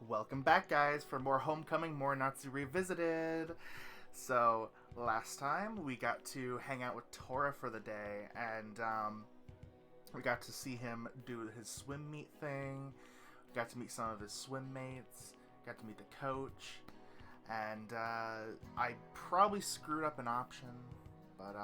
Welcome back, guys, for more Homecoming Morenatsu Revisited. So, last time we got to hang out with Tora for the day, and we got to see him do his swim meet thing. We got to meet some of his swim mates, got to meet the coach, and I probably screwed up an option, but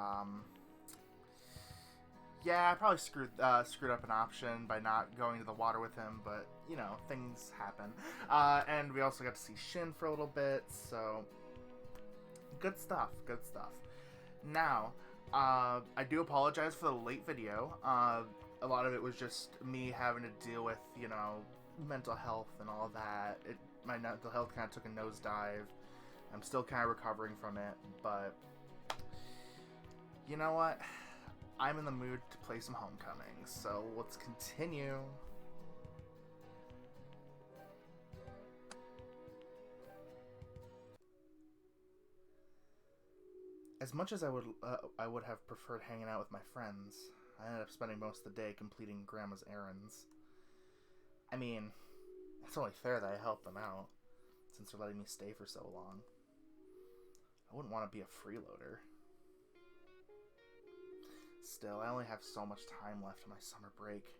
yeah, I probably screwed up an option by not going to the water with him, but, you know, things happen. And we also got to see Shin for a little bit, so good stuff, good stuff. Now, I do apologize for the late video. A lot of it was just me having to deal with, you know, mental health and all that. My mental health kind of took a nosedive. I'm still kind of recovering from it, but you know what? I'm in the mood to play some Homecoming, so let's continue. As much as I would have preferred hanging out with my friends, I ended up spending most of the day completing Grandma's errands. I mean, it's only fair that I help them out, since they're letting me stay for so long. I wouldn't want to be a freeloader. Still, I only have so much time left in my summer break.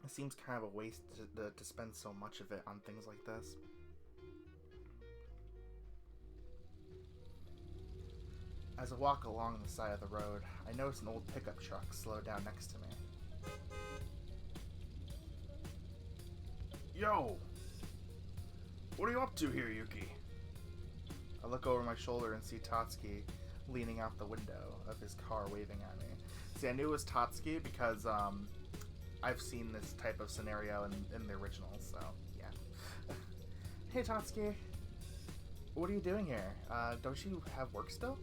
It seems kind of a waste to spend so much of it on things like this. As I walk along the side of the road, I notice an old pickup truck slow down next to me. Yo! What are you up to here, Yuki? I look over my shoulder and see Tatsuki leaning out the window of his car waving at me. See, I knew it was Tatsuki because I've seen this type of scenario in the original, so yeah. Hey Tatsuki, what are you doing here? Don't you have work still?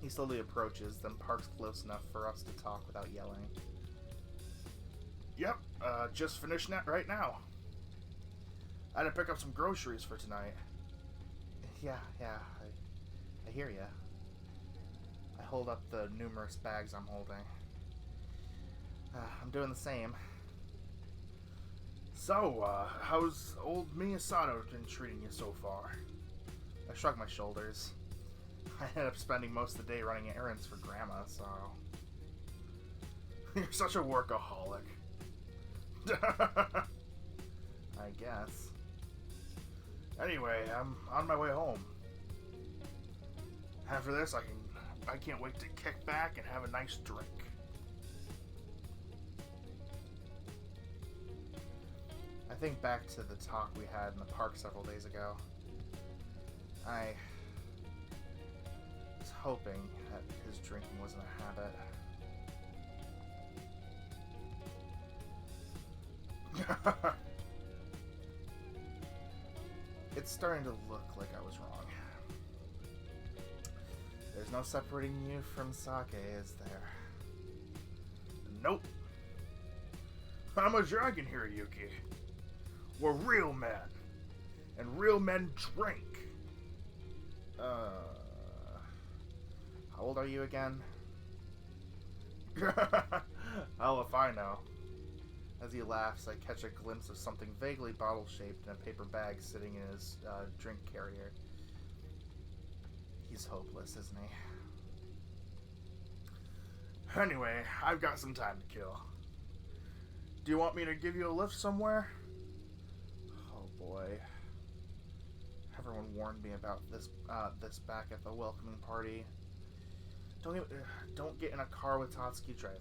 He slowly approaches, then parks close enough for us to talk without yelling. Yep, just finishing that right now. I had to pick up some groceries for tonight. Yeah, I hear ya. I hold up the numerous bags I'm holding. I'm doing the same. So, how's old Miyasato been treating you so far? I shrug my shoulders. I ended up spending most of the day running errands for Grandma, so... You're such a workaholic. I guess. Anyway, I'm on my way home. After this, I can't wait to kick back and have a nice drink. I think back to the talk we had in the park several days ago. I was hoping that his drinking wasn't a habit. It's starting to look like I was wrong. There's no separating you from sake, is there? Nope. I'm a dragon here, Yuki. We're real men. And real men drink. How old are you again? Hell if I know. As he laughs, I catch a glimpse of something vaguely bottle-shaped in a paper bag sitting in his drink carrier. He's hopeless, isn't he? Anyway, I've got some time to kill. Do you want me to give you a lift somewhere? Oh boy. Everyone warned me about this back at the welcoming party. Don't get in a car with Tatsuki driving.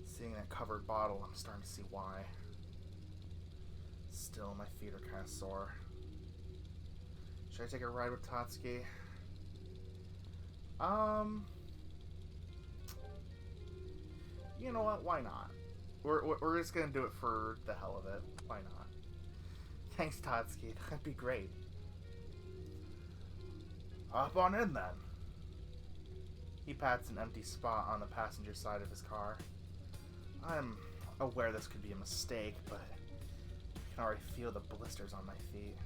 Seeing that covered bottle, I'm starting to see why. Still, my feet are kind of sore. Should I take a ride with Tatsuki? You know what? Why not? We're just gonna do it for the hell of it. Why not? Thanks, Tatsuki. That'd be great. Hop on in then. He pats an empty spot on the passenger side of his car. I'm aware this could be a mistake, but I can already feel the blisters on my feet.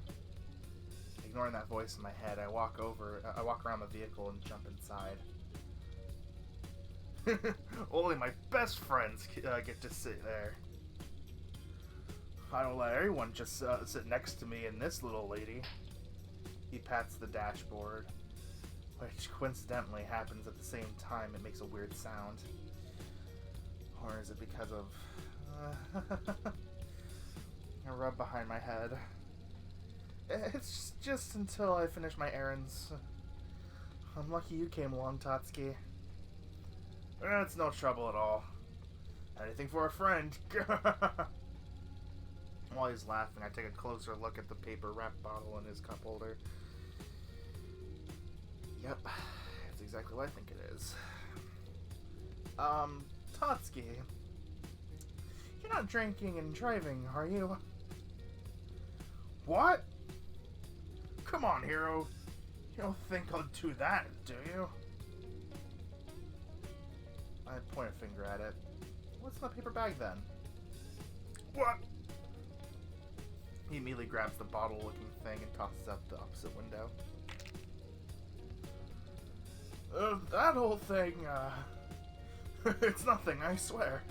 Ignoring that voice in my head, I walk around the vehicle and jump inside. Only my best friends get to sit there. I don't let everyone just sit next to me and this little lady. He pats the dashboard, which coincidentally happens at the same time. It makes a weird sound. Or is it because of... a rub behind my head. It's just until I finish my errands. I'm lucky you came along, Tatsuki. It's no trouble at all. Anything for a friend. While he's laughing, I take a closer look at the paper wrap bottle in his cup holder. Yep, it's exactly what I think it is. Tatsuki, you're not drinking and driving, are you? What? Come on, Hiro. You don't think I'll do that, do you? I point a finger at it. What's in the paper bag then? What? He immediately grabs the bottle-looking thing and tosses out the opposite window. That whole thing, it's nothing, I swear.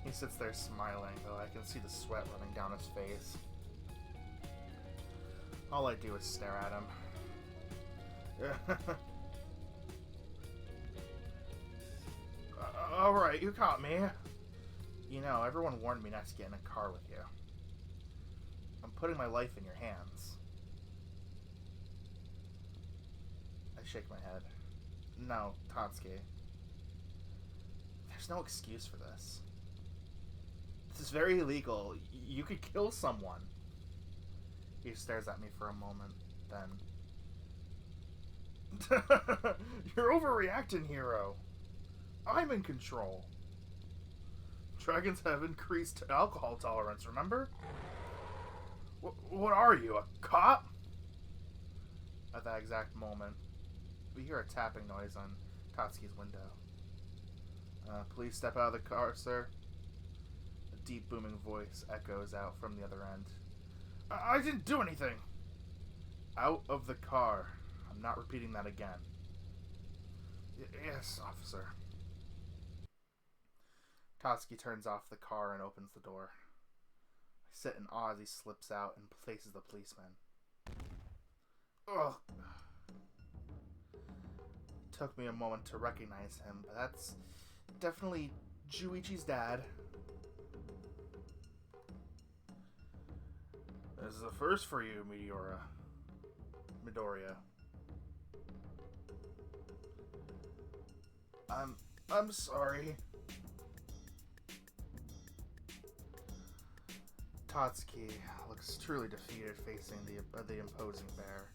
He sits there smiling, though I can see the sweat running down his face. All I do is stare at him. Alright, you caught me. You know, everyone warned me not to get in a car with you. I'm putting my life in your hands. I shake my head. No, Tatsuki. There's no excuse for this. This is very illegal. You could kill someone. He stares at me for a moment, then... You're overreacting, Hiro. I'm in control. Dragons have increased alcohol tolerance, remember? What are you, a cop? At that exact moment, we hear a tapping noise on Tatsuki's window. Please step out of the car, sir. A deep booming voice echoes out from the other end. I didn't do anything! Out of the car. I'm not repeating that again. Yes, officer. Tatsuki turns off the car and opens the door. I sit in awe as he slips out and faces the policeman. Ugh. Took me a moment to recognize him, but that's definitely Juuichi's dad. This is a first for you, Midoriya. I'm sorry. Tatsuki looks truly defeated facing the imposing bear.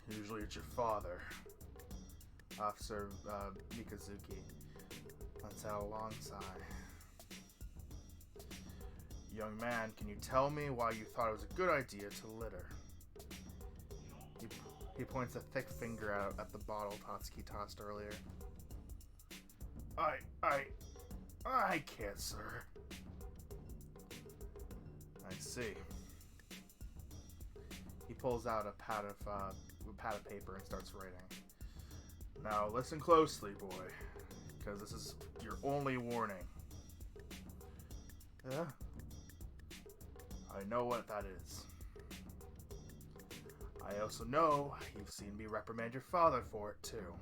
Usually it's your father. Officer Mikazuki lets out a long sigh. Young man, can you tell me why you thought it was a good idea to litter? He points a thick finger out at the bottle Tatsuki tossed earlier. I can't, sir. I see. He pulls out a pad of paper and starts writing. Now listen closely, boy, because this is your only warning. Yeah? I know what that is. I also know you've seen me reprimand your father for it, too.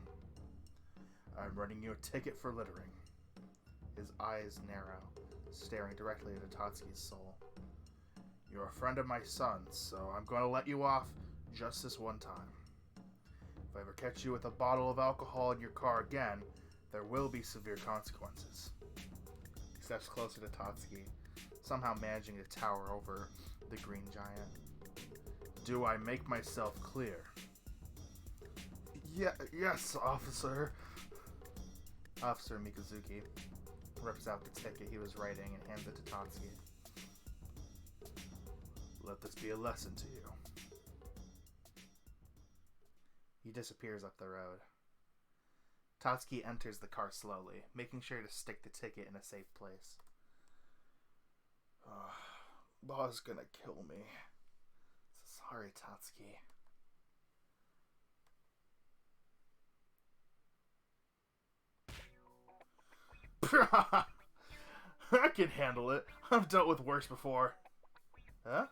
I'm running you a ticket for littering. His eyes narrow, staring directly into Tatsuki's soul. You're a friend of my son's, so I'm going to let you off just this one time. If I ever catch you with a bottle of alcohol in your car again, there will be severe consequences. He steps closer to Tatsuki, somehow managing to tower over the green giant. Do I make myself clear? Yes, officer. Officer Mikazuki rips out the ticket he was writing and hands it to Tatsuki. Let this be a lesson to you. He disappears up the road. Tatsuki enters the car slowly, making sure to stick the ticket in a safe place. Baw's gonna kill me. Sorry, Tatsuki. I can handle it. I've dealt with worse before. Huh?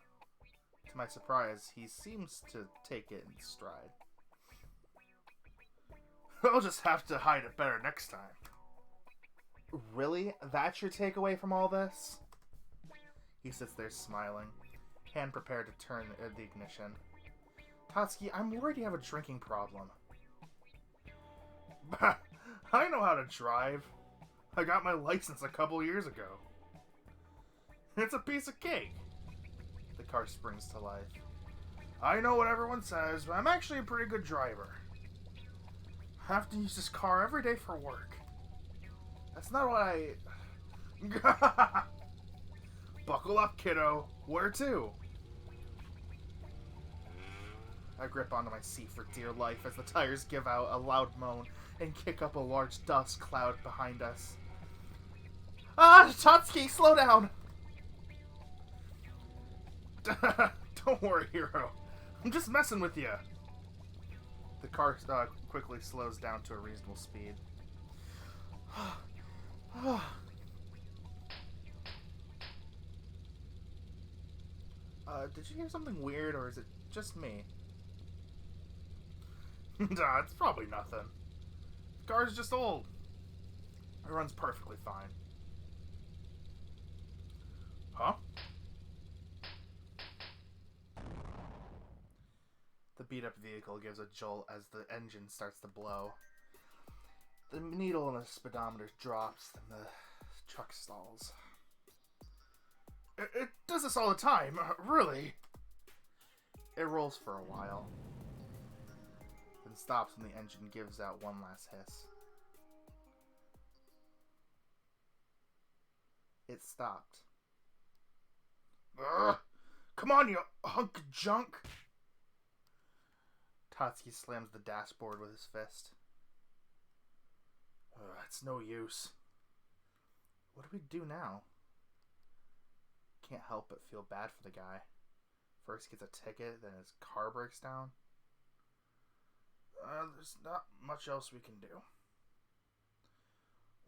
To my surprise, he seems to take it in stride. I'll just have to hide it better next time. Really? That's your takeaway from all this? He sits there smiling, hand prepared to turn the ignition. Tatsuki, I'm worried you have a drinking problem. I know how to drive. I got my license a couple years ago. It's a piece of cake. The car springs to life. I know what everyone says, but I'm actually a pretty good driver. I have to use this car every day for work. That's not what I... Buckle up, kiddo. Where to? I grip onto my seat for dear life as the tires give out a loud moan and kick up a large dust cloud behind us. Ah, Tatsuki, slow down! Don't worry, hero. I'm just messing with you. The car quickly slows down to a reasonable speed. Did you hear something weird, or is it just me? Nah, it's probably nothing. The car's just old. It runs perfectly fine. Huh? The beat-up vehicle gives a jolt as the engine starts to blow. The needle in the speedometer drops, and the truck stalls. It does this all the time, really. It rolls for a while, then stops when the engine gives out one last hiss. It stopped. Ugh. Come on, you hunk of junk. Tatsuki slams the dashboard with his fist. It's no use. What do we do now? Can't help but feel bad for the guy. First gets a ticket, then his car breaks down. There's not much else we can do.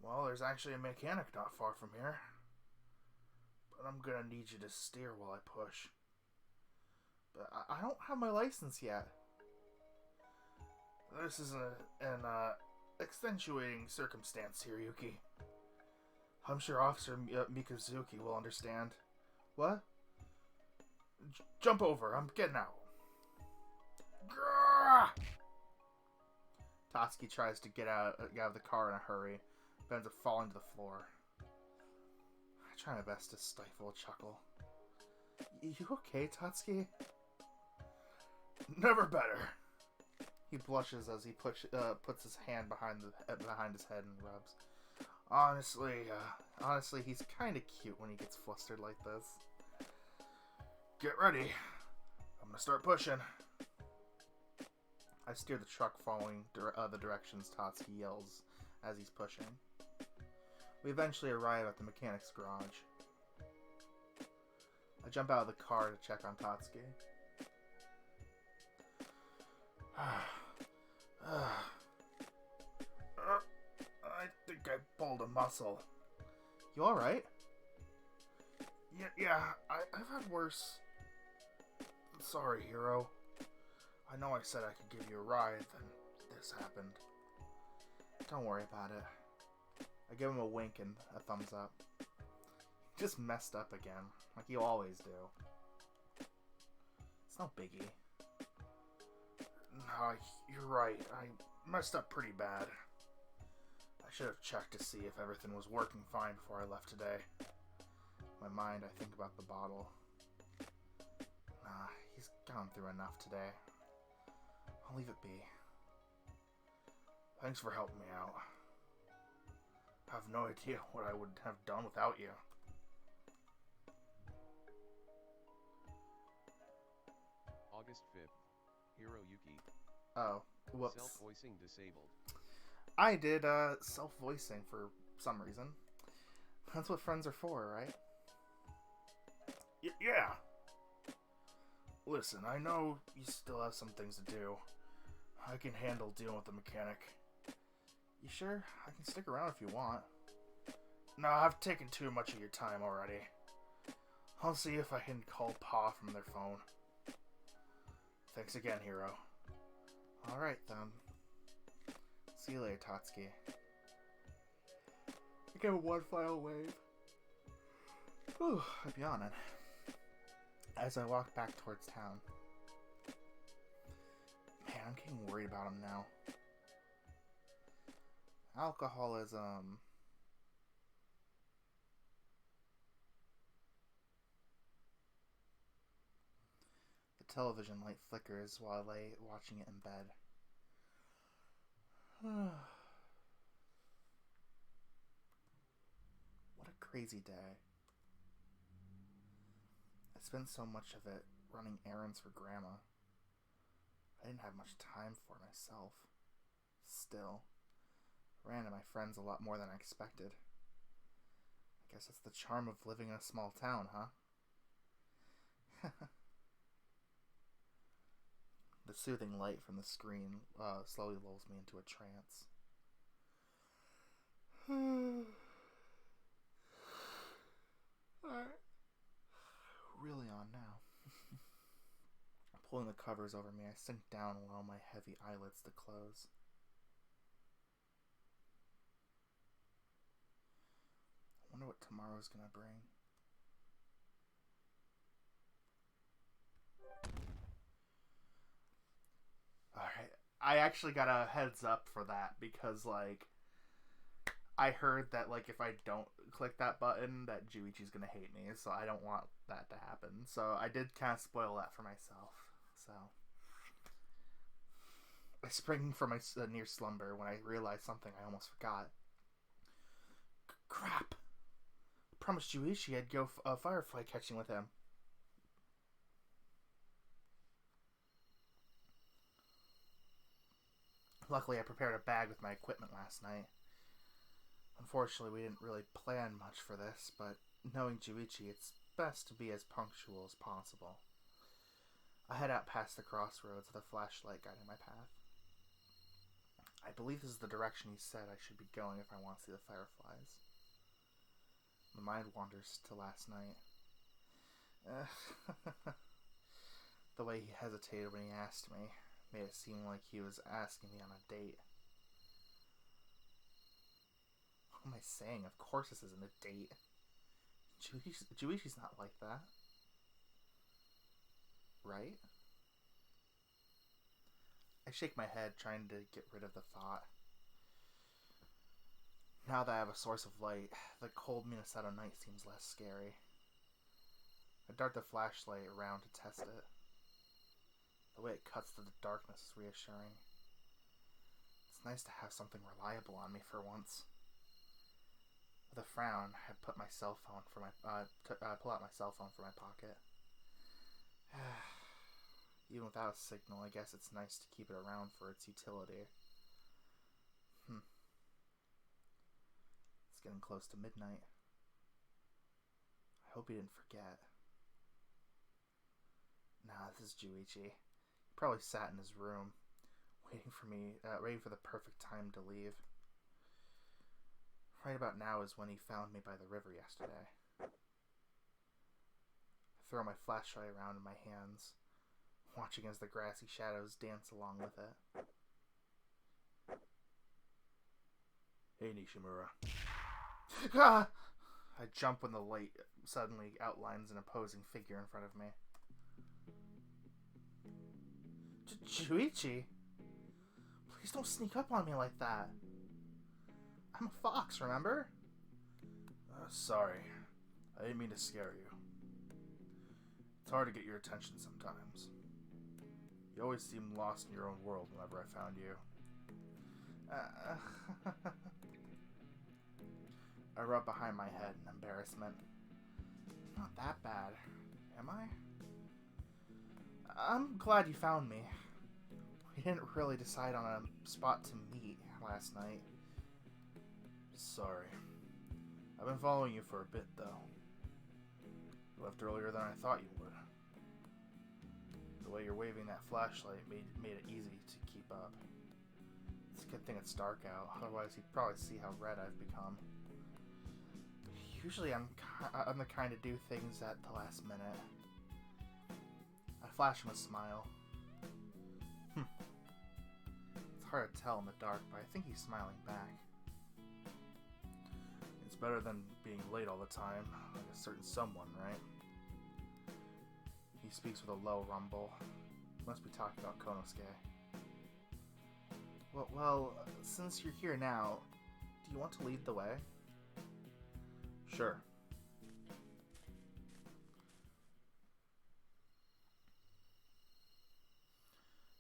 Well, there's actually a mechanic not far from here. But I'm gonna need you to steer while I push. But I don't have my license yet. This is an extenuating circumstance here, Yuki. I'm sure Officer Mikazuki will understand. What? Jump over. I'm getting out. Grrr! Tatsuki tries to get out of the car in a hurry, but ends up falling to the floor. I try my best to stifle a chuckle. You okay, Tatsuki? Never better. He blushes as he puts his hand behind his head and rubs. Honestly, he's kind of cute when he gets flustered like this. Get ready. I'm gonna start pushing. I steer the truck following the directions Tatsuki yells as he's pushing. We eventually arrive at the mechanic's garage. I jump out of the car to check on Tatsuki. I think I pulled a muscle. You alright? Yeah, I've had worse. Sorry, hero. I know I said I could give you a ride, then this happened. Don't worry about it. I give him a wink and a thumbs up. He just messed up again, like you always do. It's no biggie. No, you're right. I messed up pretty bad. I should have checked to see if everything was working fine before I left today. In my mind, I think about the bottle. Nah, he's gone through enough today. I'll leave it be. Thanks for helping me out. I have no idea what I would have done without you. August 5th. Hiro Yuki. Oh, whoops. Self-voicing disabled. I did self-voicing for some reason. That's what friends are for, right? Yeah. Listen, I know you still have some things to do. I can handle dealing with the mechanic. You sure? I can stick around if you want. No, I've taken too much of your time already. I'll see if I can call Pa from their phone. Thanks again, Hero. Alright, then. See you later, Tatsuki. I give him one final wave. Whew, I'm yawning. As I walk back towards town. Man, I'm getting worried about him now. Alcoholism. The television light flickers while I lay watching it in bed. What a crazy day. I spent so much of it running errands for Grandma. I didn't have much time for myself. Still, I ran to my friends a lot more than I expected. I guess that's the charm of living in a small town, huh? The soothing light from the screen slowly lulls me into a trance. Alright. Really on now. Pulling the covers over me, I sink down and allow my heavy eyelids to close. I wonder what tomorrow's gonna bring. Alright, I actually got a heads up for that because, like, I heard that, like, if I don't click that button, that Juuichi's gonna hate me, so I don't want that to happen. So I did kind of spoil that for myself. So I spring from my near slumber when I realized something I almost forgot. Crap! I promised Juuichi I'd go firefly catching with him. Luckily, I prepared a bag with my equipment last night. Unfortunately, we didn't really plan much for this, but knowing Juuichi, it's best to be as punctual as possible. I head out past the crossroads with a flashlight guiding my path. I believe this is the direction he said I should be going if I want to see the fireflies. My mind wanders to last night. The way he hesitated when he asked me made it seem like he was asking me on a date. What am I saying? Of course this isn't a date. Juichi's not like that. Right? I shake my head, trying to get rid of the thought. Now that I have a source of light, the cold Minnesota night seems less scary. I dart the flashlight around to test it. The way it cuts through the darkness is reassuring. It's nice to have something reliable on me for once. With a frown, I pull out my cell phone from my pocket. Even without a signal, I guess it's nice to keep it around for its utility. It's getting close to midnight. I hope he didn't forget. Nah, this is Juuichi. He probably sat in his room, waiting for the perfect time to leave. Right about now is when he found me by the river yesterday. I throw my flashlight around in my hands, watching as the grassy shadows dance along with it. Hey, Nishimura. Ah! I jump when the light suddenly outlines an opposing figure in front of me. Juuichi? Please don't sneak up on me like that. I'm a fox, remember? Sorry. I didn't mean to scare you. It's hard to get your attention sometimes. You always seemed lost in your own world whenever I found you. I rub behind my head in embarrassment. Not that bad, am I? I'm glad you found me. We didn't really decide on a spot to meet last night. Sorry. I've been following you for a bit, though. You left earlier than I thought you would. The way you're waving that flashlight made it easy to keep up. It's a good thing it's dark out, otherwise you'd probably see how red I've become. Usually I'm the kind to do things at the last minute. I flash him a smile. It's hard to tell in the dark, but I think he's smiling back. It's better than being late all the time, like a certain someone, right? He speaks with a low rumble. He must be talking about Konosuke. Well, since you're here now, do you want to lead the way? Sure.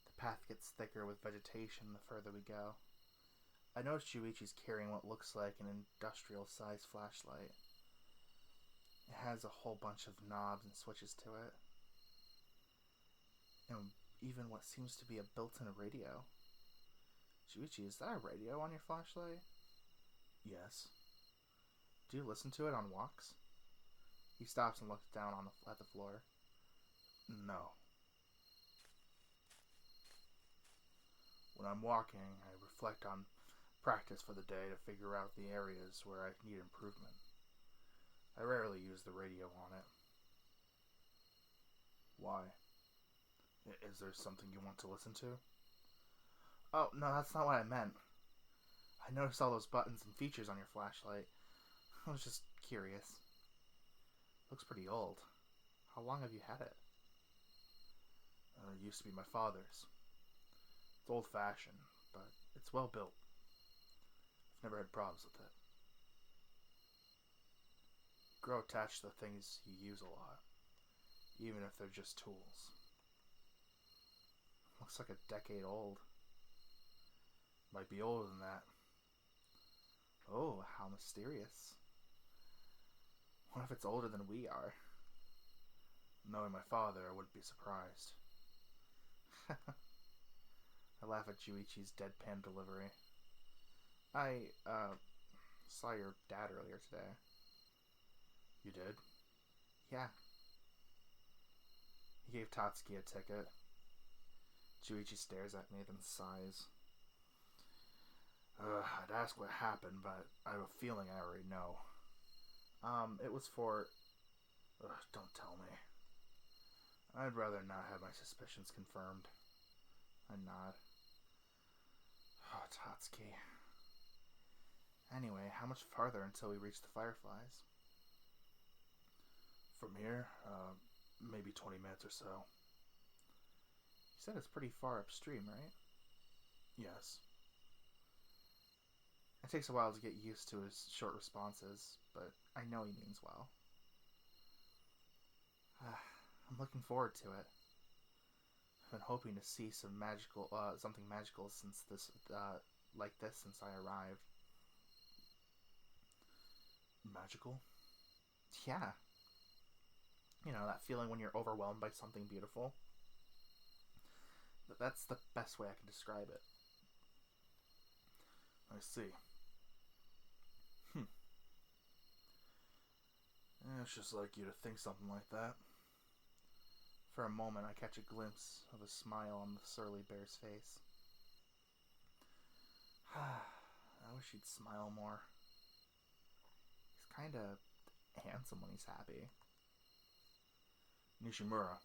The path gets thicker with vegetation the further we go. I notice Juuichi's carrying what looks like an industrial-sized flashlight. It has a whole bunch of knobs and switches to it. And even what seems to be a built-in radio. Juuichi, is that a radio on your flashlight? Yes. Do you listen to it on walks? He stops and looks down at the floor. No. When I'm walking, I reflect on practice for the day to figure out the areas where I need improvement. I rarely use the radio on it. Why? Is there something you want to listen to? Oh, no, that's not what I meant. I noticed all those buttons and features on your flashlight. I was just curious. Looks pretty old. How long have you had it? It used to be my father's. It's old-fashioned, but it's well built. I've never had problems with it. Grow attached to the things you use a lot, even if they're just tools. Looks like a decade old. Might be older than that. Oh, how mysterious. What if it's older than we are? Knowing my father, I wouldn't be surprised. I laugh at Juichi's deadpan delivery. I saw your dad earlier today. You did? Yeah. He gave Tatsuki a ticket. Juuichi stares at me, then sighs. I'd ask what happened, but I have a feeling I already know. It was for... Don't tell me. I'd rather not have my suspicions confirmed. I nod. Oh, Tatsuki. Anyway, how much farther until we reach the Fireflies? From here, maybe 20 minutes or so. You said it's pretty far upstream, right? Yes. It takes a while to get used to his short responses, but I know he means well. I'm looking forward to it. I've been hoping to see something magical since this I arrived. Magical? Yeah. You know, that feeling when you're overwhelmed by something beautiful. That's the best way I can describe it. I see. It's just like you to think something like that. For a moment, I catch a glimpse of a smile on the surly bear's face. I wish he'd smile more. He's kinda handsome when he's happy. Nishimura,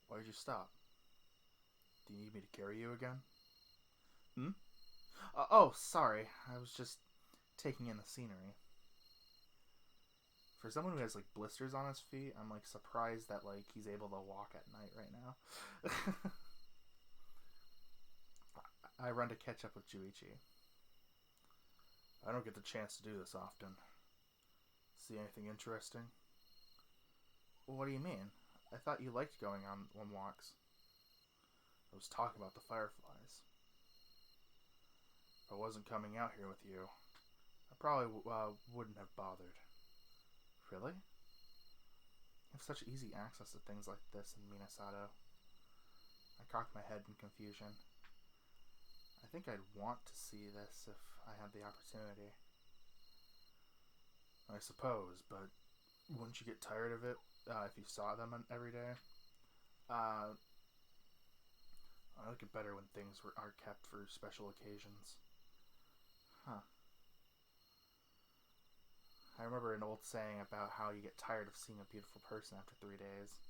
why did you stop? Do you need me to carry you again? Oh, sorry. I was just taking in the scenery. For someone who has, like, blisters on his feet, I'm, like, surprised that, like, he's able to walk at night right now. I run to catch up with Juuichi. I don't get the chance to do this often. See anything interesting? What do you mean? I thought you liked going on walks. I was talking about the Fireflies. If I wasn't coming out here with you, I probably wouldn't have bothered. Really? You have such easy access to things like this in Minasato. I cock my head in confusion. I think I'd want to see this if I had the opportunity. I suppose, but wouldn't you get tired of it if you saw them every day? I like it better when things are kept for special occasions. Huh. I remember an old saying about how you get tired of seeing a beautiful person after 3 days.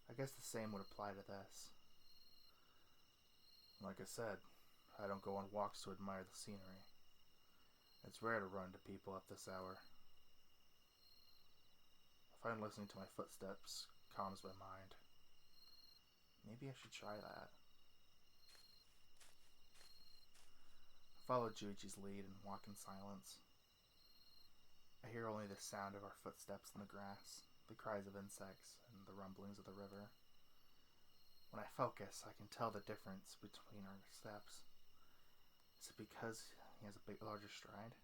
I guess the same would apply to this. Like I said, I don't go on walks to admire the scenery. It's rare to run into people at this hour. I find listening to my footsteps calms my mind. Maybe I should try that. I follow Juuichi's lead and walk in silence. I hear only the sound of our footsteps in the grass, the cries of insects, and the rumblings of the river. When I focus, I can tell the difference between our steps. Is it because he has a larger stride?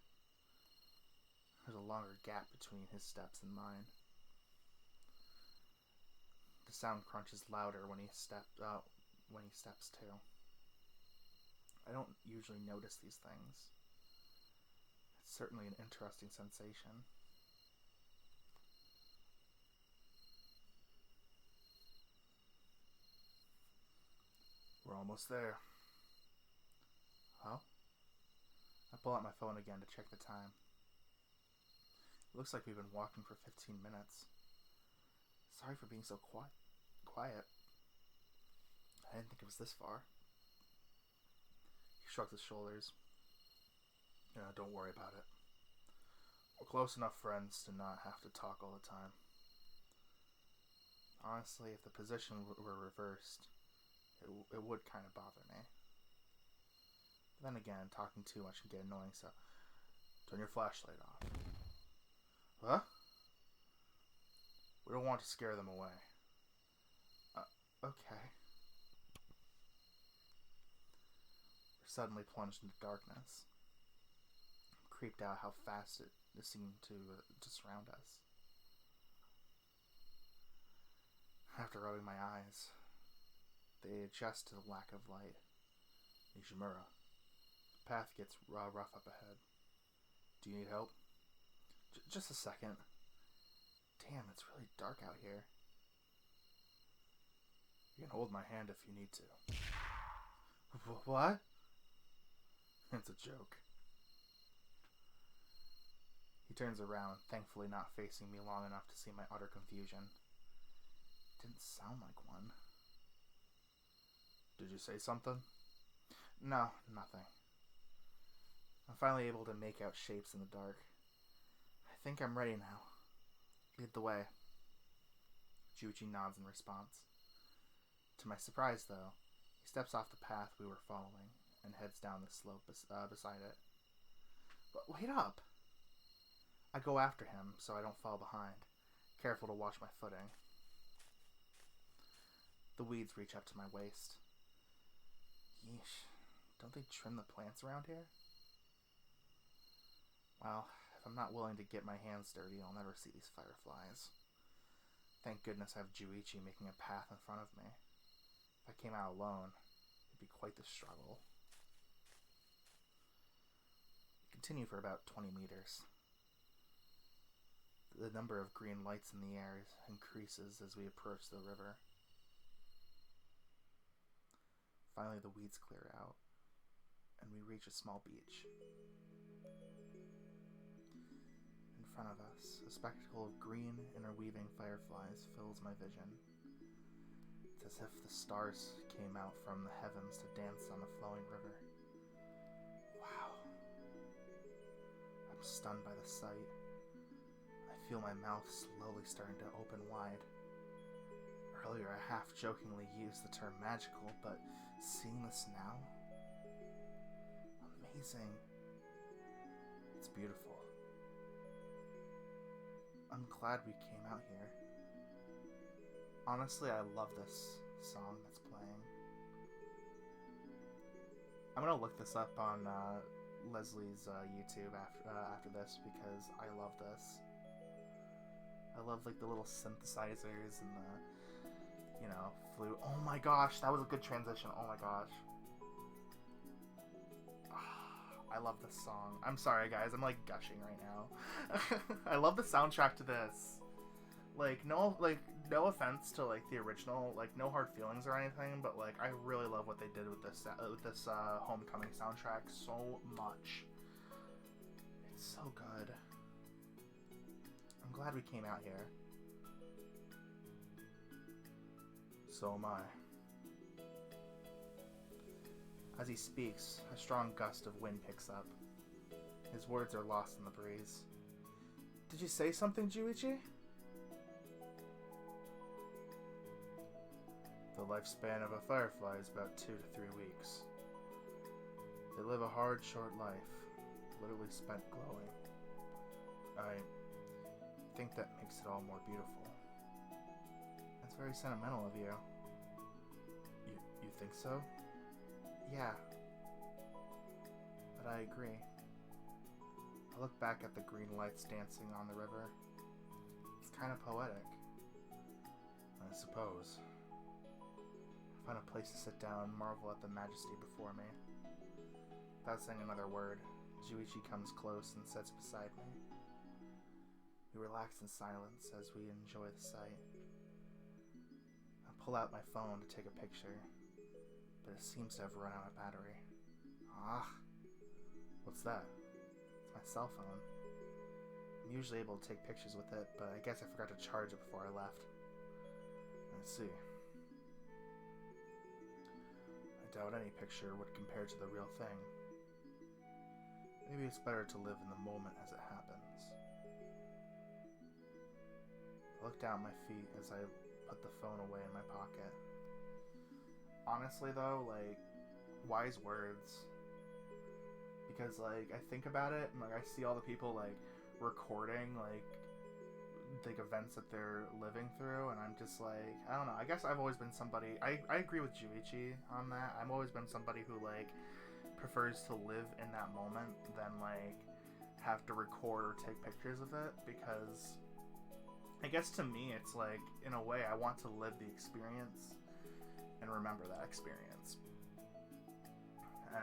There's a longer gap between his steps and mine. The sound crunches louder when he steps too. I don't usually notice these things. It's certainly an interesting sensation. We're almost there. Huh? I pull out my phone again to check the time. It looks like we've been walking for 15 minutes. Sorry for being so quiet. I didn't think it was this far. He shrugs his shoulders. Don't worry about it. We're close enough friends to not have to talk all the time. Honestly, if the position were reversed, it would kind of bother me. But then again, talking too much can get annoying, so turn your flashlight off. Huh? We don't want to scare them away. Okay. We're suddenly plunged into darkness. I'm creeped out how fast it seemed to surround us. After rubbing my eyes, they adjust to the lack of light. Nishimura, the path gets rough up ahead. Do you need help? Just a second. Damn, it's really dark out here. You can hold my hand if you need to. What? It's a joke. He turns around, thankfully not facing me long enough to see my utter confusion. Didn't sound like one. Did you say something? No, nothing. I'm finally able to make out shapes in the dark. I think I'm ready now. Lead the way. Juuichi nods in response. To my surprise, though, he steps off the path we were following and heads down the slope beside it. But wait up! I go after him so I don't fall behind, careful to watch my footing. The weeds reach up to my waist. Yeesh, don't they trim the plants around here? Well, if I'm not willing to get my hands dirty, I'll never see these fireflies. Thank goodness I have Juuichi making a path in front of me. If I came out alone, it'd be quite the struggle. We continue for about 20 meters. The number of green lights in the air increases as we approach the river. Finally, the weeds clear out, and we reach a small beach. In front of us, a spectacle of green, interweaving fireflies fills my vision. It's as if the stars came out from the heavens to dance on the flowing river. Wow. I'm stunned by the sight. I feel my mouth slowly starting to open wide. Earlier, I half-jokingly used the term magical, but seeing this now? Amazing. It's beautiful. I'm glad we came out here. Honestly, I love this song that's playing. I'm gonna look this up on Leslie's YouTube after this because I love this. I love like the little synthesizers and the, flute. Oh my gosh, that was a good transition. Oh my gosh. I love this song. I'm sorry guys, I'm like gushing right now. I love the soundtrack to this. No offense to like the original, like no hard feelings or anything, but like I really love what they did with this Homecoming soundtrack so much. It's so good. glad we came out here. So am I. As he speaks, a strong gust of wind picks up. His words are lost in the breeze. Did you say something, Juuichi? The lifespan of a firefly is about 2 to 3 weeks. They live a hard, short life, literally spent glowing. I think that makes it all more beautiful. That's very sentimental of you. You think so? Yeah. But I agree. I look back at the green lights dancing on the river. It's kind of poetic. I suppose. I find a place to sit down and marvel at the majesty before me. Without saying another word, Juuichi comes close and sits beside me. We relax in silence as we enjoy the sight. I pull out my phone to take a picture, but it seems to have run out of battery. Ah, what's that? It's my cell phone. I'm usually able to take pictures with it, but I guess I forgot to charge it before I left. Let's see. I doubt any picture would compare to the real thing. Maybe it's better to live in the moment as it happens. I look down at my feet as I put the phone away in my pocket. Honestly though, like, wise words. Because, like, I think about it and, like, I see all the people, like, recording, like events that they're living through, and I'm just like, I don't know, I guess I've always been somebody, I agree with Juuichi on that. I've always been somebody who, like, prefers to live in that moment than, like, have to record or take pictures of it, because I guess to me it's like, in a way, I want to live the experience and remember that experience,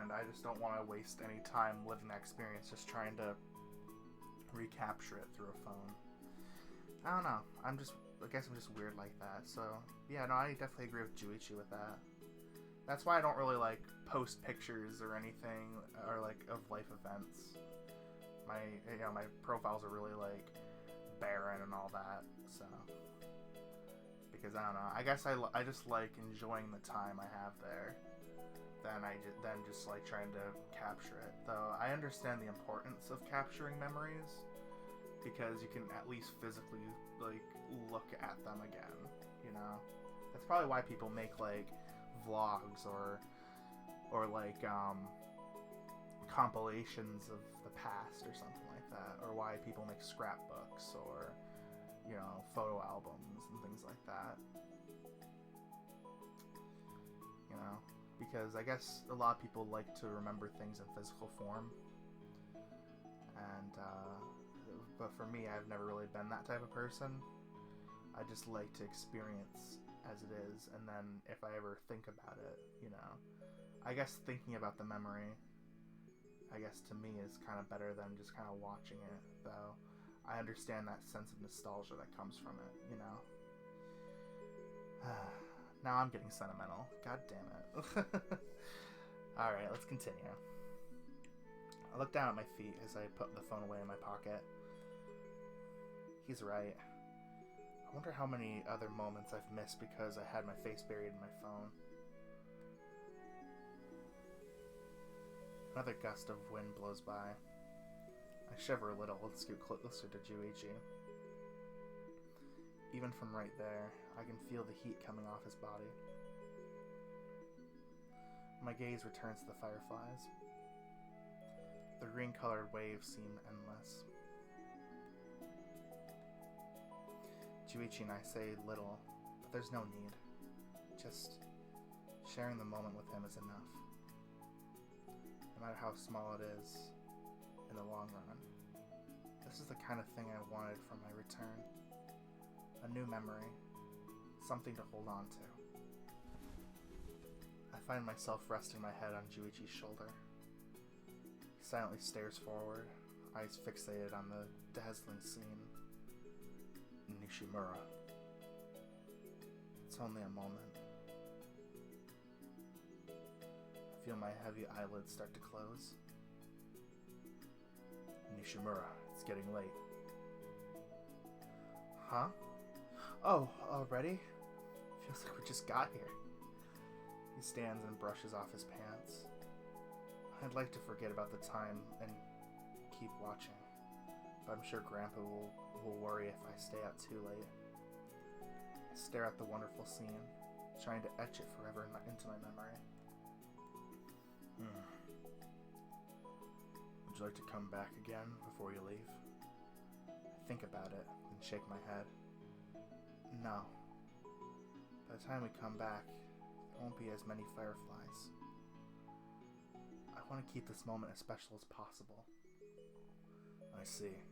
and I just don't want to waste any time living that experience just trying to recapture it through a phone. I don't know, I guess I'm just weird like that. So yeah, no, I definitely agree with Juuichi with that. That's why I don't really, like, post pictures or anything, or, like, of life events. My profiles are really, like, barren and all that, so. Because, I don't know, I guess I just like enjoying the time I have there, than just, like, trying to capture it. Though, I understand the importance of capturing memories, because you can at least physically, like, look at them again, you know? That's probably why people make, like, vlogs or like compilations of the past or something like that, or why people make scrapbooks or, you know, photo albums and things like that, you know, because I guess a lot of people like to remember things in physical form, and but for me, I've never really been that type of person. I just like to experience as it is, and then if I ever think about it, you know, I guess thinking about the memory, I guess to me is kind of better than just kind of watching it, though I understand that sense of nostalgia that comes from it, you know. Now I'm getting sentimental, god damn it. Alright, let's continue. I look down at my feet as I put the phone away in my pocket. He's right. I wonder how many other moments I've missed because I had my face buried in my phone. Another gust of wind blows by. I shiver a little and scoot closer to Juuichi. Even from right there, I can feel the heat coming off his body. My gaze returns to the fireflies. The green-colored waves seem endless. Juuichi and I say little, but there's no need. Just sharing the moment with him is enough. No matter how small it is, in the long run, this is the kind of thing I wanted from my return. A new memory, something to hold on to. I find myself resting my head on Juichi's shoulder. He silently stares forward, eyes fixated on the dazzling scene. Nishimura. It's only a moment. I feel my heavy eyelids start to close. Nishimura, it's getting late. Huh? Oh, already? Feels like we just got here. He stands and brushes off his pants. I'd like to forget about the time and keep watching, but I'm sure Grandpa will worry if I stay out too late. I stare at the wonderful scene, trying to etch it forever into my memory. Would you like to come back again before you leave? I think about it and shake my head. No. By the time we come back, there won't be as many fireflies. I want to keep this moment as special as possible. I see.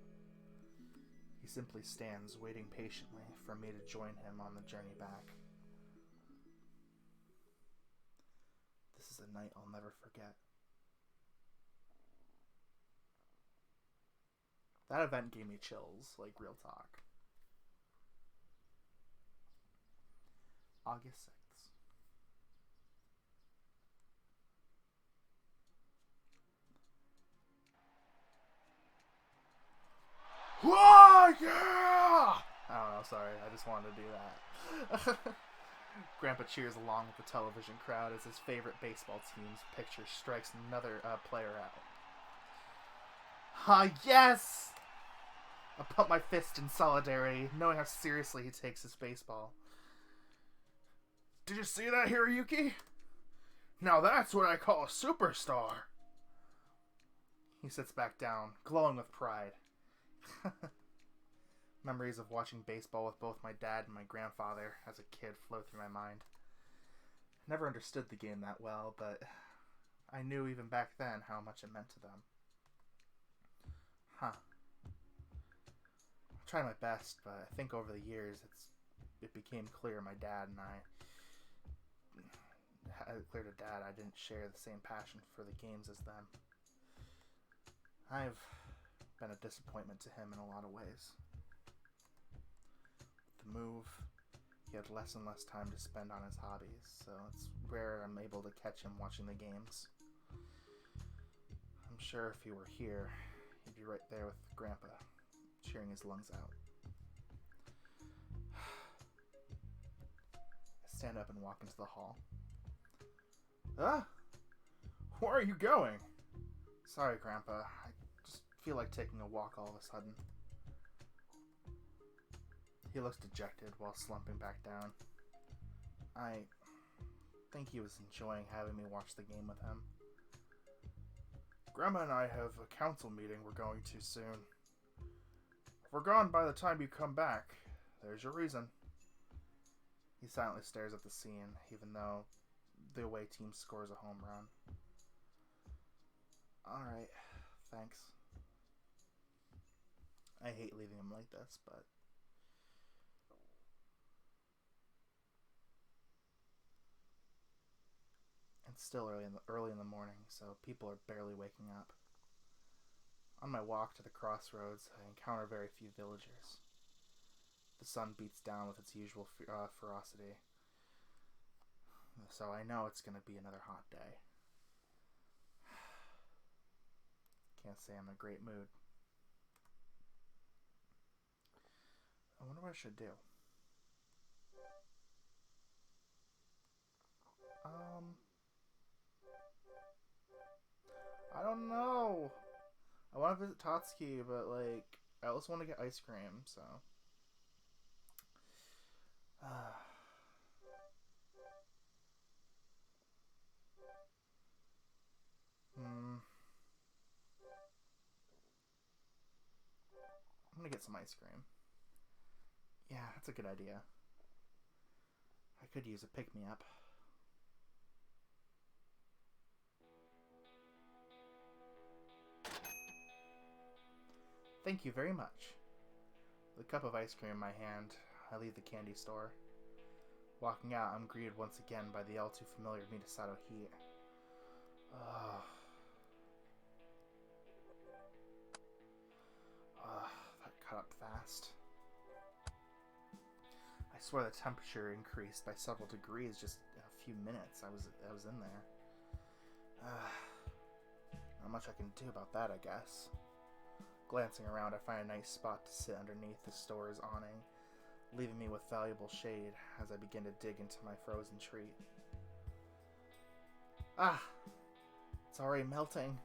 He simply stands, waiting patiently for me to join him on the journey back. This is a night I'll never forget. That event gave me chills, like real talk. August 6th. Whoa, yeah! I don't know, sorry. I just wanted to do that. Grandpa cheers along with the television crowd as his favorite baseball team's picture strikes another player out. Yes! I pump my fist in solidarity, knowing how seriously he takes his baseball. Did you see that, Hiroyuki? Now that's what I call a superstar. He sits back down, glowing with pride. Memories of watching baseball with both my dad and my grandfather as a kid flow through my mind. I never understood the game that well, but I knew even back then how much it meant to them. I tried my best, but I think over the years it became clear my dad and I didn't share the same passion for the games as them. I've been a disappointment to him in a lot of ways. With the move, he had less and less time to spend on his hobbies, so it's rare I'm able to catch him watching the games. I'm sure if he were here, he'd be right there with Grandpa, cheering his lungs out. I stand up and walk into the hall. Where are you going? Sorry, Grandpa. I just feel like taking a walk all of a sudden. He looks dejected while slumping back down. I think he was enjoying having me watch the game with him. Grandma and I have a council meeting we're going to soon. If we're gone by the time you come back, there's your reason. He silently stares at the scene, even though the away team scores a home run. Alright, thanks. I hate leaving him like this, but it's still early in the morning, so people are barely waking up. On my walk to the crossroads, I encounter very few villagers. The sun beats down with its usual ferocity, so I know it's going to be another hot day. Can't say I'm in a great mood. I wonder what I should do. I don't know. I want to visit Tatsuki, but like, I also want to get ice cream, so. I'm gonna get some ice cream. Yeah, that's a good idea. I could use a pick-me-up. Thank you very much. With a cup of ice cream in my hand, I leave the candy store. Walking out, I'm greeted once again by the all too familiar Misato heat. That cut up fast. I swear the temperature increased by several degrees just in a few minutes. I was in there. Not much I can do about that, I guess. Glancing around, I find a nice spot to sit underneath the store's awning, leaving me with valuable shade as I begin to dig into my frozen treat. Ah! It's already melting.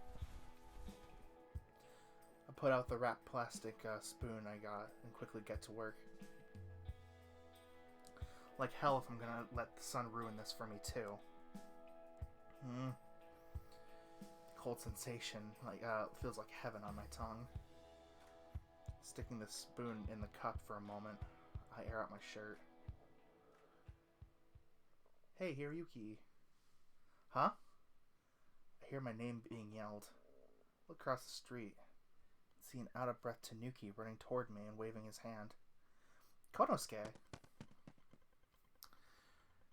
I put out the wrapped plastic spoon I got and quickly get to work. Like hell if I'm gonna let the sun ruin this for me too. Cold sensation feels like heaven on my tongue. Sticking the spoon in the cup for a moment, I air out my shirt. Hey, Hiroyuki. Huh? I hear my name being yelled. Look across the street. See an out-of-breath Tanuki running toward me and waving his hand. Konosuke.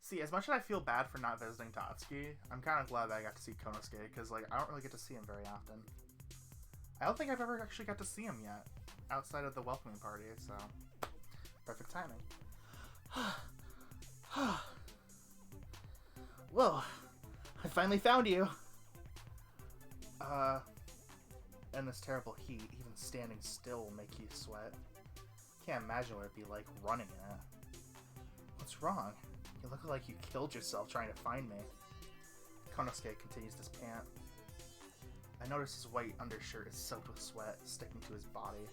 See, as much as I feel bad for not visiting Tatsuki, I'm kind of glad that I got to see Konosuke, because, like, I don't really get to see him very often. I don't think I've ever actually got to see him yet, outside of the welcoming party, so... perfect timing. Whoa! I finally found you! And this terrible heat, even standing still will make you sweat. Can't imagine what it'd be like running in it. What's wrong? You look like you killed yourself trying to find me. Konosuke continues to pant. I notice his white undershirt is soaked with sweat, sticking to his body.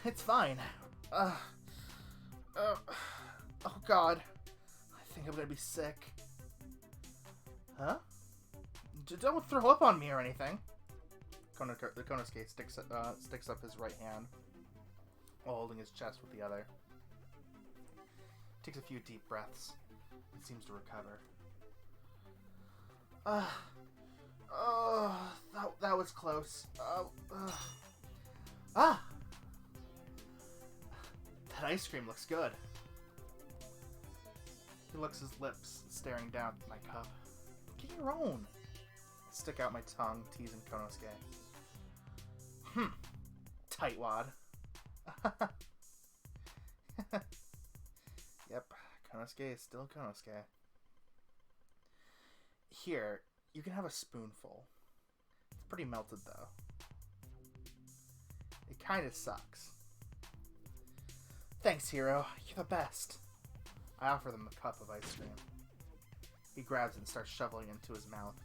It's fine. Oh god. I think I'm gonna be sick. Huh? Don't throw up on me or anything. Konosuke sticks up his right hand while holding his chest with the other. Takes a few deep breaths and seems to recover. That was close. That ice cream looks good. He licks his lips, staring down at my cup. Get your own. I stick out my tongue, teasing Konosuke. Tightwad. Yep, Konosuke is still Konosuke. Here, you can have a spoonful. It's pretty melted, though. It kinda sucks. Thanks, Hiro. You're the best. I offer them a cup of ice cream. He grabs it and starts shoveling it into his mouth.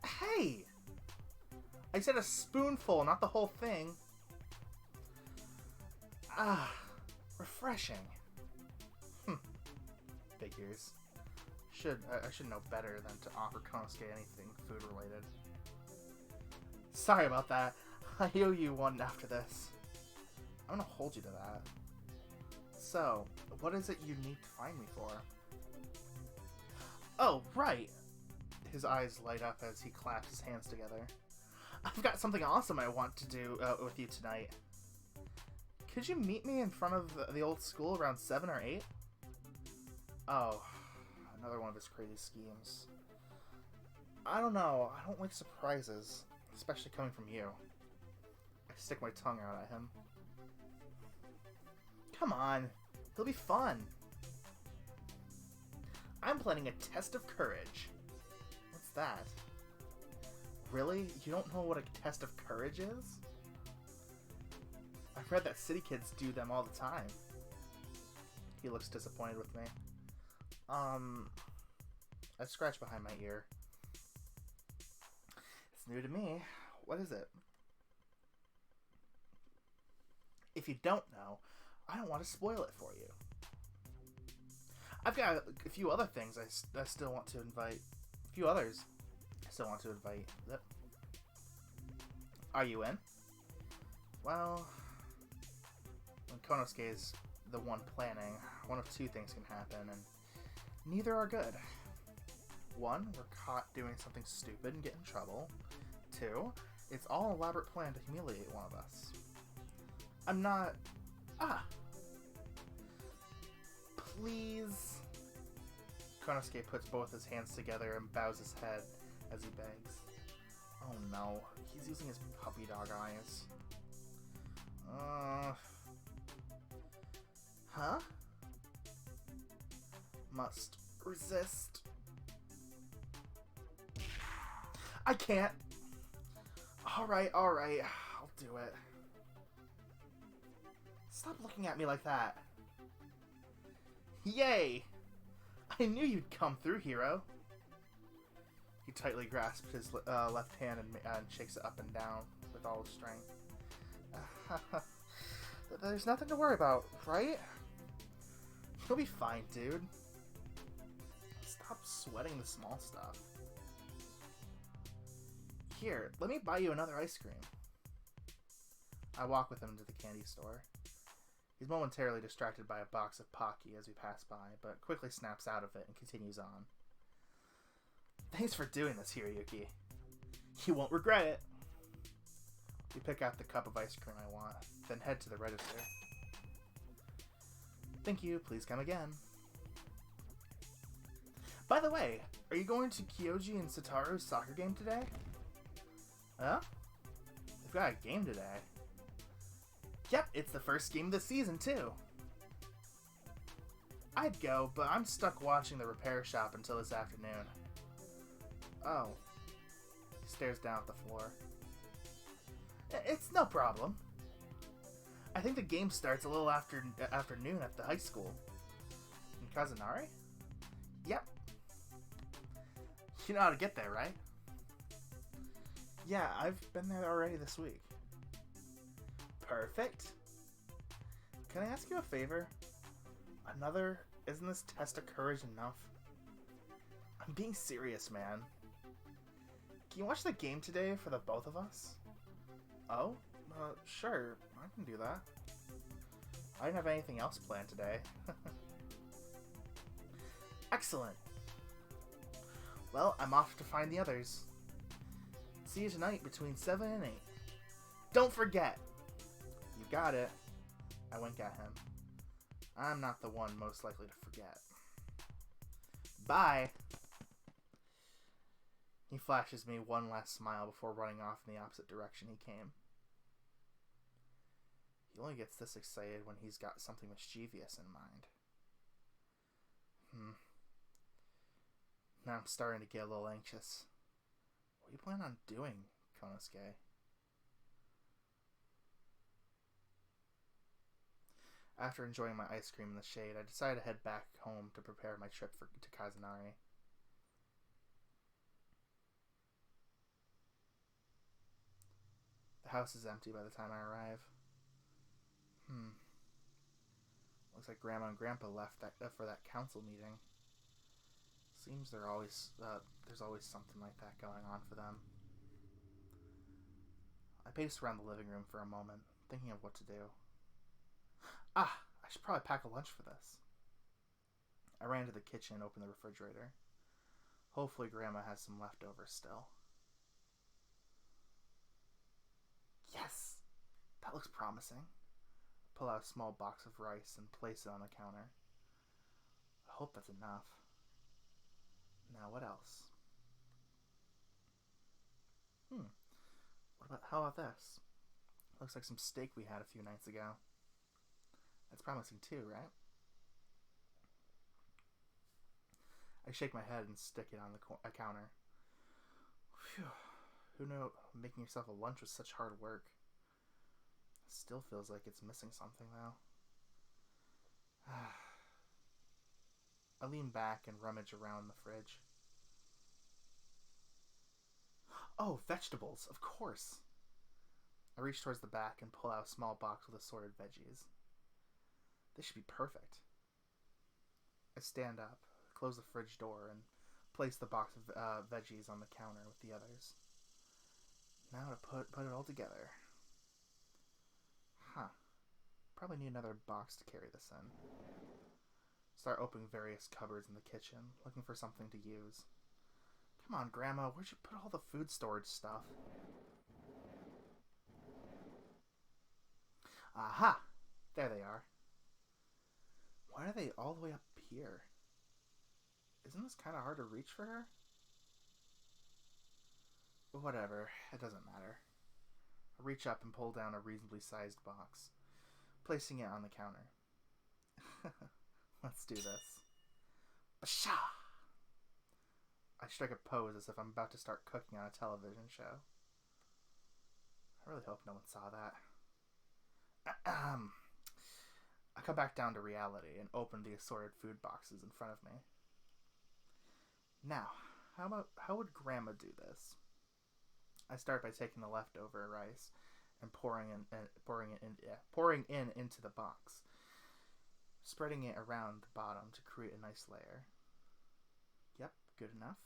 Hey! I said a spoonful, not the whole thing. Refreshing. Figures. I should know better than to offer Konosuke anything food related. Sorry about that. I owe you one after this. I'm gonna hold you to that. So, what is it you need to find me for? Oh, right! His eyes light up as he claps his hands together. I've got something awesome I want to do with you tonight. Could you meet me in front of the old school around 7 or 8? Oh, another one of his crazy schemes. I don't know. I don't like surprises, especially coming from you. I stick my tongue out at him. Come on. It'll be fun. I'm planning a test of courage. What's that? Really? You don't know what a test of courage is? I've read that city kids do them all the time. He looks disappointed with me. I scratch behind my ear. It's new to me. What is it? If you don't know, I don't want to spoil it for you. I've got a few other things I still want to invite. A few others I still want to invite. Yep. Are you in? Well, when Konosuke is the one planning, one of two things can happen, and neither are good. One, we're caught doing something stupid and get in trouble. Two, it's all an elaborate plan to humiliate one of us. I'm not... Please. Konosuke puts both his hands together and bows his head as he begs. Oh no, he's using his puppy dog eyes. Huh? Must resist. I can't. Alright, I'll do it. Stop looking at me like that. Yay! I knew you'd come through, hero. He tightly grasped his left hand and shakes it up and down with all his strength. There's nothing to worry about, right? You'll be fine, dude. Stop sweating the small stuff. Here, let me buy you another ice cream. I walk with him to the candy store. He's momentarily distracted by a box of Pocky as we pass by, but quickly snaps out of it and continues on. Thanks for doing this, Hiroyuki. You won't regret it. We pick out the cup of ice cream I want, then head to the register. Thank you, please come again. By the way, are you going to Kyoji and Satoru's soccer game today? Huh? They've got a game today. Yep, it's the first game of the season, too. I'd go, but I'm stuck watching the repair shop until this afternoon. Oh. He stares down at the floor. It's no problem. I think the game starts a little after noon at the high school. In Kazunari? Yep. You know how to get there, right? Yeah, I've been there already this week. Perfect. Can I ask you a favor? Isn't this test of courage enough? I'm being serious, man. Can you watch the game today for the both of us? Oh? Sure. I can do that. I didn't have anything else planned today. Excellent. Well, I'm off to find the others. See you tonight between 7 and 8. Don't forget! You got it. I wink at him. I'm not the one most likely to forget. Bye! He flashes me one last smile before running off in the opposite direction he came. He only gets this excited when he's got something mischievous in mind. Now I'm starting to get a little anxious. What do you plan on doing, Konosuke? After enjoying my ice cream in the shade, I decided to head back home to prepare my trip to Kazunari. The house is empty by the time I arrive. Looks like Grandma and Grandpa left for that council meeting. Seems there's always something like that going on for them. I paced around the living room for a moment, thinking of what to do. I should probably pack a lunch for this. I ran to the kitchen and opened the refrigerator. Hopefully Grandma has some leftovers still. Yes! That looks promising. Pull out a small box of rice and place it on the counter. I hope that's enough. Now what else? How about this? Looks like some steak we had a few nights ago. That's promising too, right? I shake my head and stick it on the counter. Phew. Who knew making yourself a lunch was such hard work? Still feels like it's missing something, though. I lean back and rummage around the fridge. Oh, vegetables, of course. I reach towards the back and pull out a small box with assorted veggies. This should be perfect. I stand up, close the fridge door, and place the box of veggies on the counter with the others. Now to put it all together. Probably need another box to carry this in. Start opening various cupboards in the kitchen, looking for something to use. Come on, Grandma, where'd you put all the food storage stuff? Aha! There they are. Why are they all the way up here? Isn't this kind of hard to reach for her? But whatever, it doesn't matter. I reach up and pull down a reasonably sized box, placing it on the counter. Let's do this. Basha! I strike a pose as if I'm about to start cooking on a television show. I really hope no one saw that. come back down to reality and open the assorted food boxes in front of me. Now, how would Grandma do this? I start by taking the leftover rice and pouring in into the box, spreading it around the bottom to create a nice layer. Yep, good enough.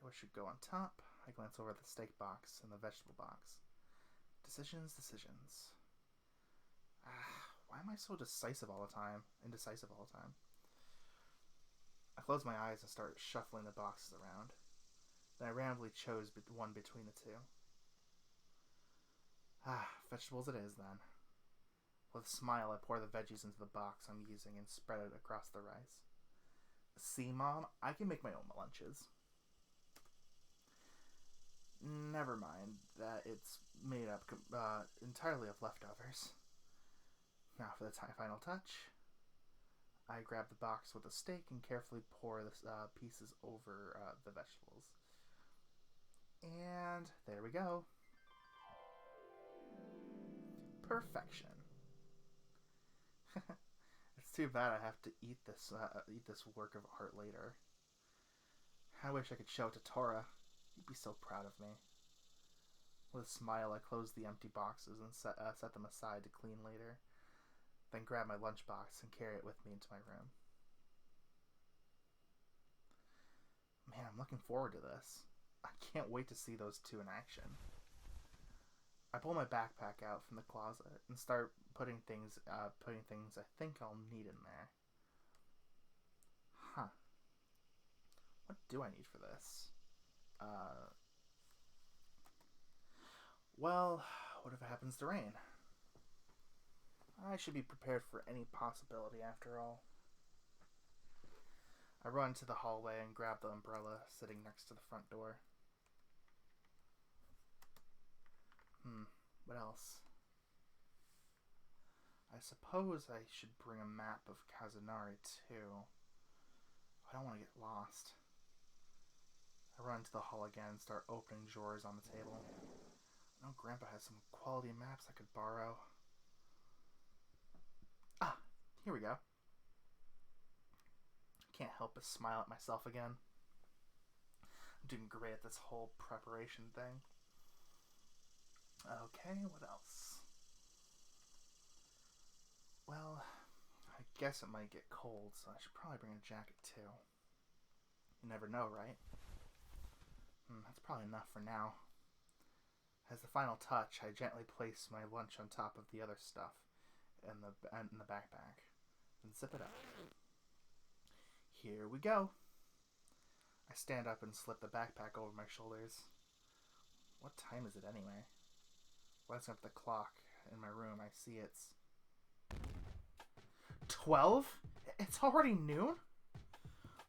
What should go on top? I glance over at the steak box and the vegetable box. Decisions. Why am I so indecisive all the time? I close my eyes and start shuffling the boxes around. Then I randomly chose one between the two. Vegetables it is then. With a smile, I pour the veggies into the box I'm using and spread it across the rice. See, Mom, I can make my own lunches. Never mind that it's made up entirely of leftovers. Now for the final touch. I grab the box with the steak and carefully pour the pieces over the vegetables. And there we go. Perfection. It's too bad I have to eat this work of art later. I wish I could show it to Tora. He'd be so proud of me. With a smile, I close the empty boxes and set them aside to clean later. Then grab my lunchbox and carry it with me into my room. Man, I'm looking forward to this. I can't wait to see those two in action. I pull my backpack out from the closet and start putting things I think I'll need in there. What do I need for this? Well, what if it happens to rain? I should be prepared for any possibility after all. I run to the hallway and grab the umbrella sitting next to the front door. What else? I suppose I should bring a map of Kazunari too. I don't want to get lost. I run to the hall again and start opening drawers on the table. I know Grandpa has some quality maps I could borrow. Here we go. Can't help but smile at myself again. I'm doing great at this whole preparation thing. Okay, what else? Well, I guess it might get cold, so I should probably bring a jacket too. You never know, right? That's probably enough for now. As the final touch, I gently place my lunch on top of the other stuff in the backpack, and zip it up. Here we go. I stand up and slip the backpack over my shoulders. What time is it anyway? Glancing up the clock in my room, I see it's 12? It's already noon?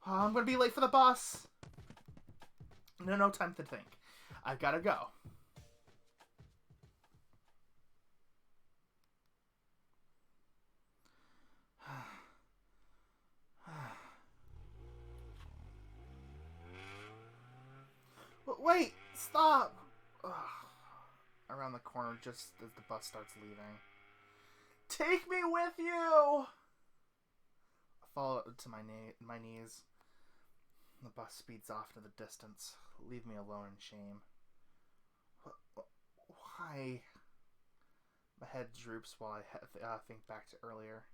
Oh, I'm gonna be late for the bus. No time to think. I've gotta go. Wait! Stop! Ugh. Around the corner just as the bus starts leaving. Take me with you! I fall to my knees. The bus speeds off into the distance, leave me alone in shame. Why? My head droops while I think back to earlier.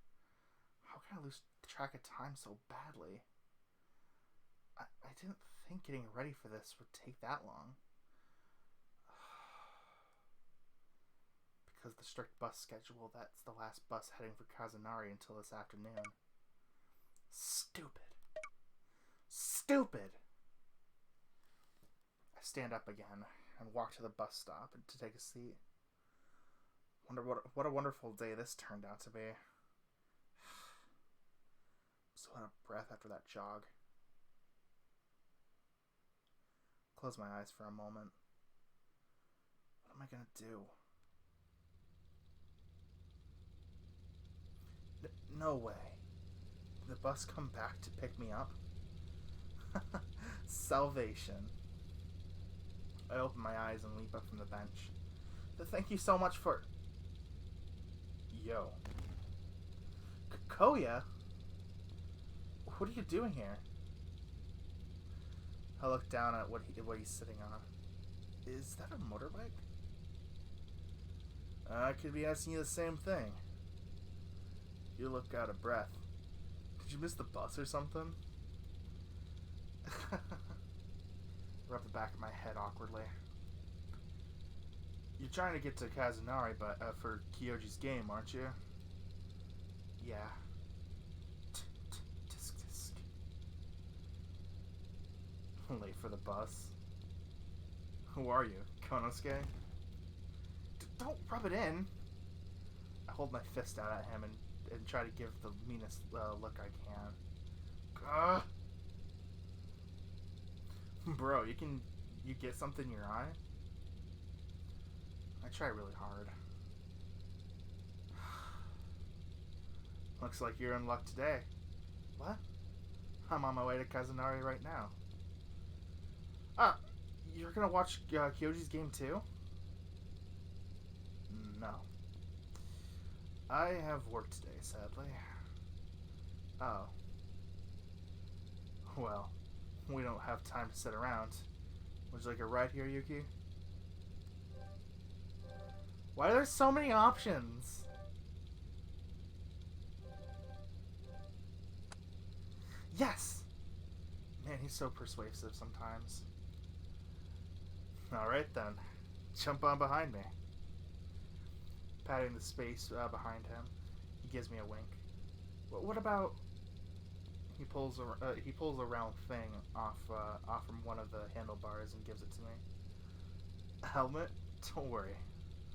How can I lose track of time so badly? I didn't think getting ready for this would take that long. Because the strict bus schedule, that's the last bus heading for Kazunari until this afternoon. Stupid. I stand up again and walk to the bus stop to take a seat. Wonder what a wonderful day this turned out to be. So out of breath after that jog. Close my eyes for a moment. What am I gonna do? No way. Did the bus come back to pick me up? Salvation. I open my eyes and leap up from the bench. Thank you so much for... Yo. Koya? What are you doing here? I look down at what he's sitting on. Is that a motorbike? I could be asking you the same thing. You look out of breath. Did you miss the bus or something? Rub the back of my head awkwardly. You're trying to get to Kazunari, but for Kyoji's game, aren't you? Yeah. Tisk tisk. Late for the bus. Who are you, Konosuke? Don't rub it in. I hold my fist out at him and try to give the meanest look I can. Ugh. Bro, you get something in your eye? I try really hard. Looks like you're in luck today. What? I'm on my way to Kazunari right now. You're gonna watch Kyoji's game too? No. I have work today, sadly. Oh. Well, we don't have time to sit around. Would you like a ride here, Yuki? Why are there so many options? Yes! Man, he's so persuasive sometimes. Alright then. Jump on behind me. Patting the space behind him, he gives me a wink. What about... He pulls a round thing off from one of the handlebars and gives it to me. A helmet? Don't worry.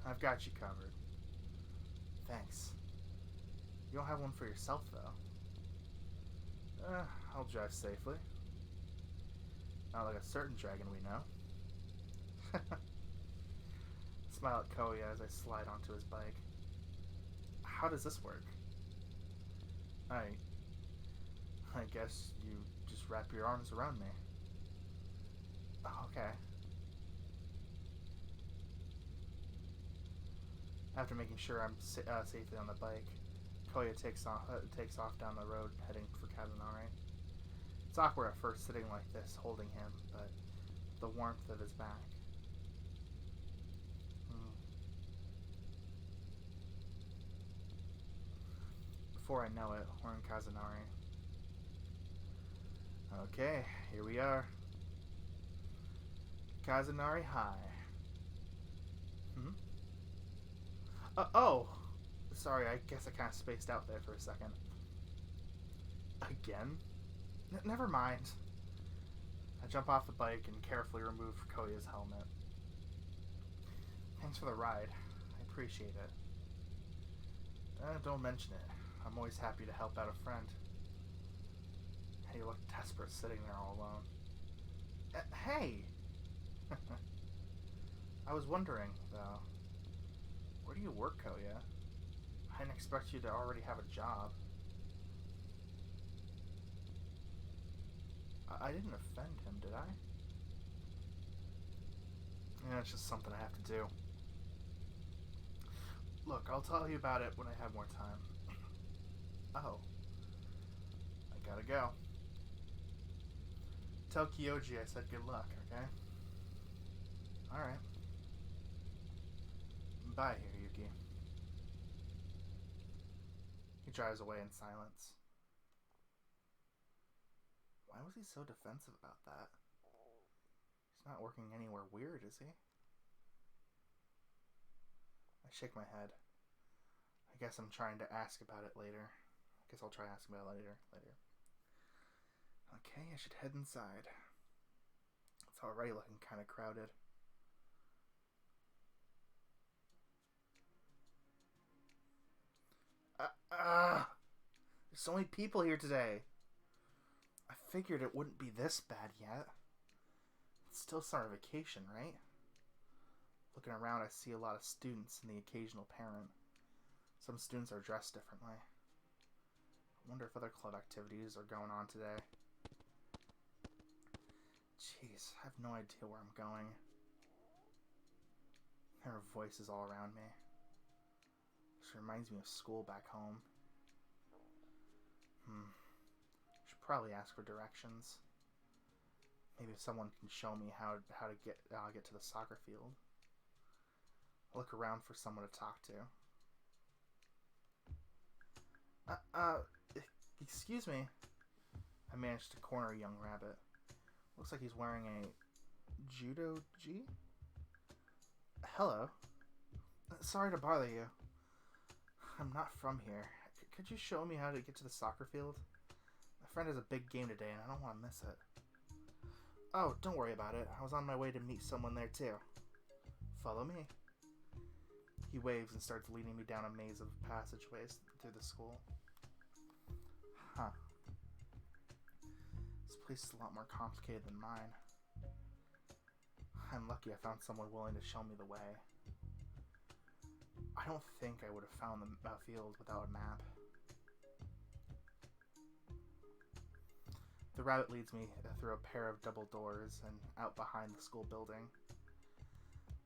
I've got you covered. Thanks. You don't have one for yourself, though. I'll drive safely. Not like a certain dragon we know. Smile at Koya as I slide onto his bike. How does this work? I guess you just wrap your arms around me. Oh, okay. After making sure I'm safely on the bike, Koya takes off down the road, heading for Kazunari. It's awkward at first sitting like this, holding him, but the warmth of his back. Before I know it, we're in Kazunari. Okay, here we are. Kazunari High. Oh! Sorry, I guess I kind of spaced out there for a second. Again? Never mind. I jump off the bike and carefully remove Koya's helmet. Thanks for the ride. I appreciate it. Don't mention it. I'm always happy to help out a friend. You look desperate sitting there all alone. Hey! I was wondering, though. Where do you work, Koya? I didn't expect you to already have a job. I didn't offend him, did I? Yeah, it's just something I have to do. Look, I'll tell you about it when I have more time. Oh. I gotta go. Tell Kyoji I said good luck, okay? Alright. Bye, Hiroyuki. He drives away in silence. Why was he so defensive about that? He's not working anywhere weird, is he? I shake my head. I guess I'm trying to ask about it later. I guess I'll try asking about it later. Okay, I should head inside. It's already looking kind of crowded. There's so many people here today. I figured it wouldn't be this bad yet. It's still summer vacation, right? Looking around, I see a lot of students and the occasional parent. Some students are dressed differently. I wonder if other club activities are going on today. Jeez, I have no idea where I'm going. There are voices all around me. This reminds me of school back home. Should probably ask for directions. Maybe someone can show me how to get to the soccer field. I'll look around for someone to talk to. Excuse me. I managed to corner a young rabbit. Looks like he's wearing a Juuichi? Hello. Sorry to bother you. I'm not from here. Could you show me how to get to the soccer field? My friend has a big game today and I don't want to miss it. Oh, don't worry about it. I was on my way to meet someone there too. Follow me. He waves and starts leading me down a maze of passageways through the school. Huh. This place is a lot more complicated than mine. I'm lucky I found someone willing to show me the way. I don't think I would have found the field without a map. The rabbit leads me through a pair of double doors and out behind the school building.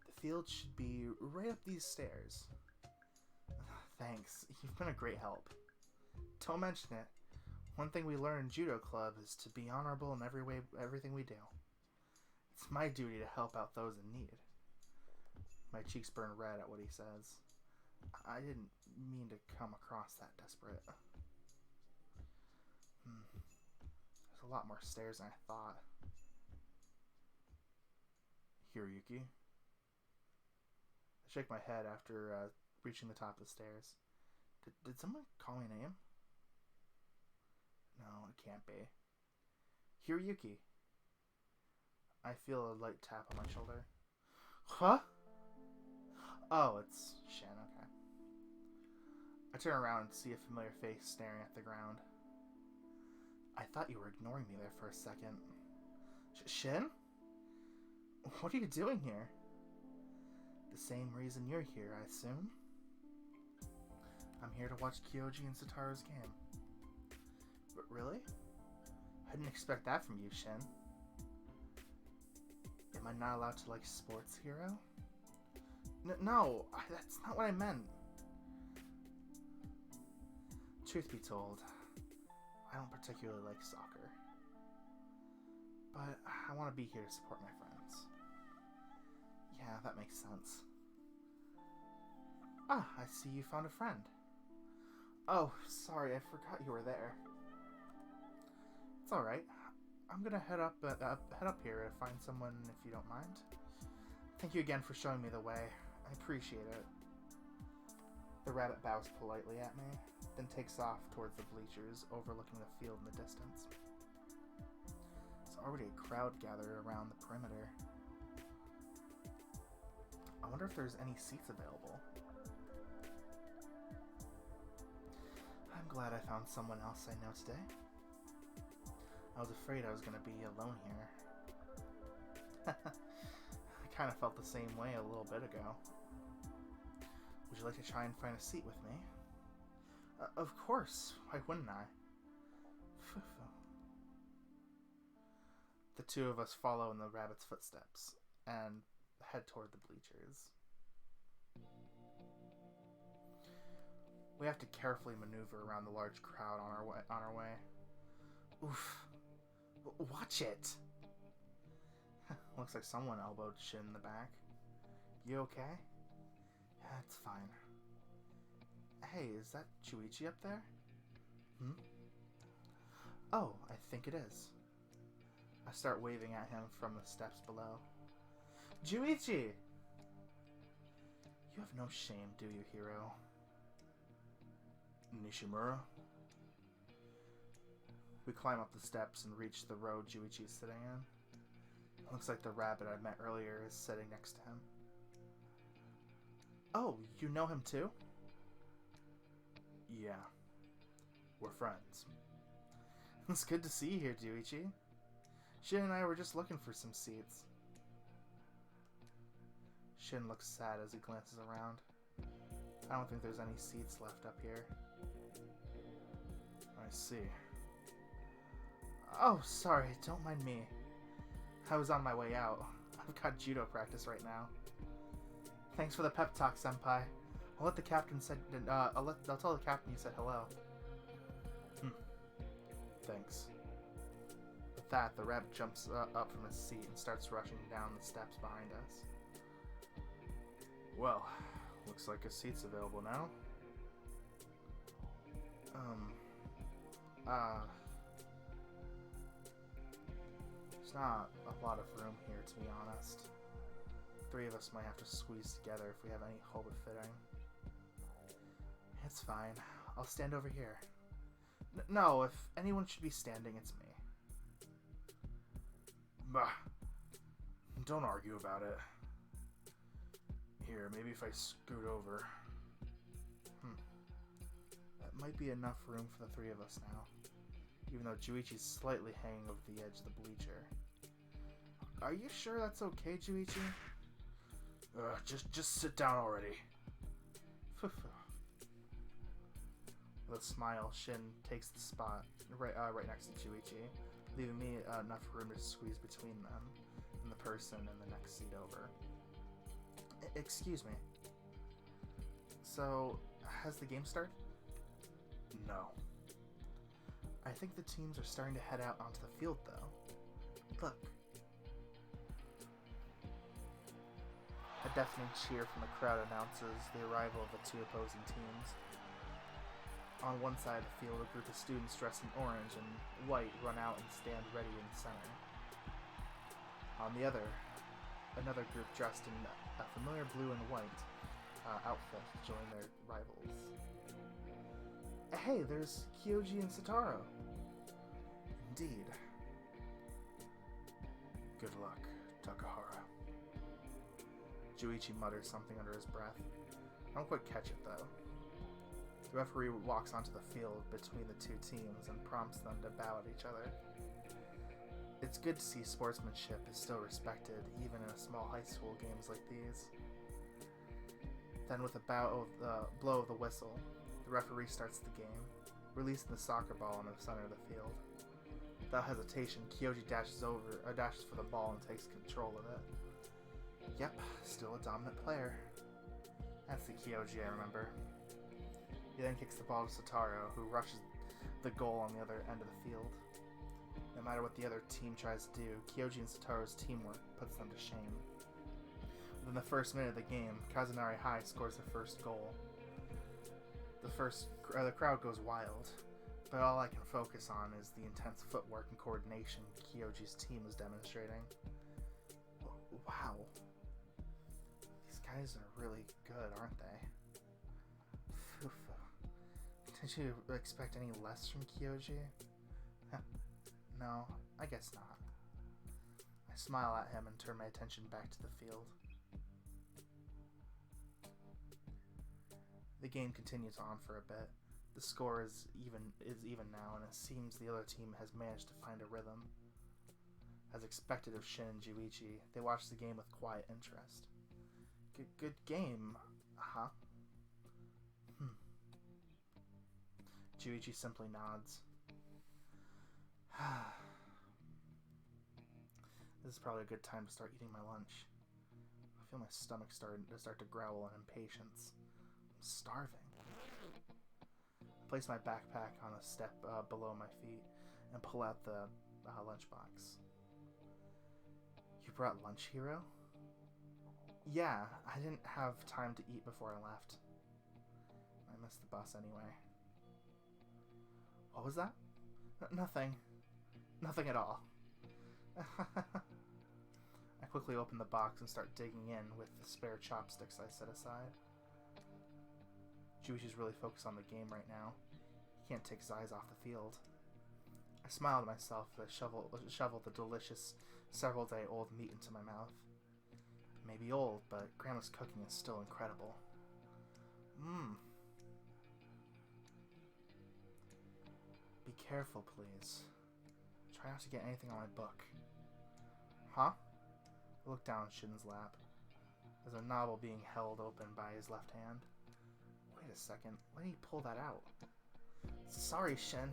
The field should be right up these stairs. Thanks, you've been a great help. Don't mention it. One thing we learn in Judo Club is to be honorable in everything we do. It's my duty to help out those in need. My cheeks burn red at what he says. I didn't mean to come across that desperate. There's a lot more stairs than I thought. Hiroyuki? I shake my head after reaching the top of the stairs. Did someone call my name? No, it can't be. Hiroyuki. I feel a light tap on my shoulder. Huh? Oh, it's Shen, okay. I turn around and see a familiar face staring at the ground. I thought you were ignoring me there for a second. Shin? What are you doing here? The same reason you're here, I assume? I'm here to watch Kyoji and Satoru's game. But really? I didn't expect that from you, Shin. Am I not allowed to like sports, Hero? No, that's not what I meant. Truth be told, I don't particularly like soccer. But I want to be here to support my friends. Yeah, that makes sense. Ah, I see you found a friend. Oh, sorry, I forgot you were there. It's alright. I'm gonna head up here to find someone if you don't mind. Thank you again for showing me the way. I appreciate it. The rabbit bows politely at me, then takes off towards the bleachers overlooking the field in the distance. There's already a crowd gathered around the perimeter. I wonder if there's any seats available. I'm glad I found someone else I know today. I was afraid I was going to be alone here. I kind of felt the same way a little bit ago. Would you like to try and find a seat with me? Of course. Why wouldn't I? The two of us follow in the rabbit's footsteps and head toward the bleachers. We have to carefully maneuver around the large crowd on our way. Oof. Watch it! Looks like someone elbowed Shin in the back. You okay? Yeah, it's fine. Hey, is that Juuichi up there? Oh, I think it is. I start waving at him from the steps below. Juuichi! You have no shame, do you, hero? Nishimura? We climb up the steps and reach the row Juuichi is sitting in. It looks like the rabbit I met earlier is sitting next to him. Oh, you know him too? Yeah. We're friends. It's good to see you here, Juuichi. Shin and I were just looking for some seats. Shin looks sad as he glances around. I don't think there's any seats left up here. I see. Oh, sorry, don't mind me. I was on my way out. I've got judo practice right now. Thanks for the pep talk, senpai. I'll let the captain I'll tell the captain you said hello. Thanks. With that, the rabbit jumps up from his seat and starts rushing down the steps behind us. Well, looks like a seat's available now. There's not a lot of room here, to be honest. 3 of us might have to squeeze together if we have any hope of fitting. It's fine. I'll stand over here. No, if anyone should be standing, it's me. Bah. Don't argue about it. Here, maybe if I scoot over. That might be enough room for the 3 of us now. Even though Juuichi's slightly hanging over the edge of the bleacher. Are you sure that's okay, Juuichi? Just sit down already. With a smile, Shin takes the spot right next to Juuichi, leaving me enough room to squeeze between them and the person in the next seat over. Excuse me. So, has the game started? No. I think the teams are starting to head out onto the field, though. Look. A deafening cheer from the crowd announces the arrival of the 2 opposing teams. On one side of the field, a group of students dressed in orange and white run out and stand ready in the center. On the other, another group dressed in a familiar blue and white outfit join their rivals. Hey, there's Kyoji and Satoru. Indeed. Good luck, Takahara. Juuichi mutters something under his breath. I don't quite catch it, though. The referee walks onto the field between the 2 teams and prompts them to bow at each other. It's good to see sportsmanship is still respected, even in small high school games like these. Then with a blow of the whistle, the referee starts the game, releasing the soccer ball in the center of the field. Without hesitation, Kyoji dashes for the ball and takes control of it. Yep, still a dominant player. That's the Kyoji I remember. He then kicks the ball to Satoru, who rushes the goal on the other end of the field. No matter what the other team tries to do, Kyoji and Satoru's teamwork puts them to shame. Within the first minute of the game, Kazunari High scores their first goal. The crowd goes wild, but all I can focus on is the intense footwork and coordination Kyoji's team is demonstrating. Wow. These guys are really good, aren't they? Did you expect any less from Kyoji? No, I guess not. I smile at him and turn my attention back to the field. The game continues on for a bit. The score is even now, and it seems the other team has managed to find a rhythm. As expected of Shin and Juuichi, they watch the game with quiet interest. Good game, huh? Juuichi simply nods. This is probably a good time to start eating my lunch. I feel my stomach start to growl in impatience. I'm starving. I place my backpack on a step below my feet and pull out the lunchbox. You brought lunch, Hiro? Yeah, I didn't have time to eat before I left. I missed the bus anyway. What was that? Nothing. Nothing at all. I quickly open the box and start digging in with the spare chopsticks I set aside. Juichi's really focused on the game right now. He can't take his eyes off the field. I smile to myself as I shovel the delicious, several-day-old meat into my mouth. It may be old, but Grandma's cooking is still incredible. Be careful, please. Try not to get anything on my book. Huh? I look down Shin's lap. There's a novel being held open by his left hand. Wait a second. Why did he pull that out? Sorry, Shin.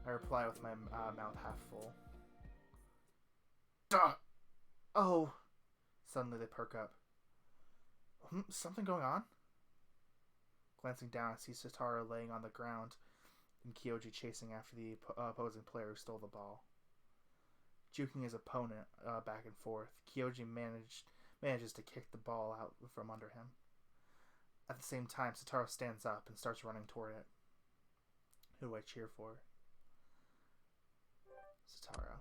I reply with my mouth half full. Duh! Oh! Suddenly they perk up. Something going on? Glancing down, I see Satoru laying on the ground and Kyoji chasing after the opposing player who stole the ball. Juking his opponent back and forth, Kyoji manages to kick the ball out from under him. At the same time, Satoru stands up and starts running toward it. Who do I cheer for? Satoru.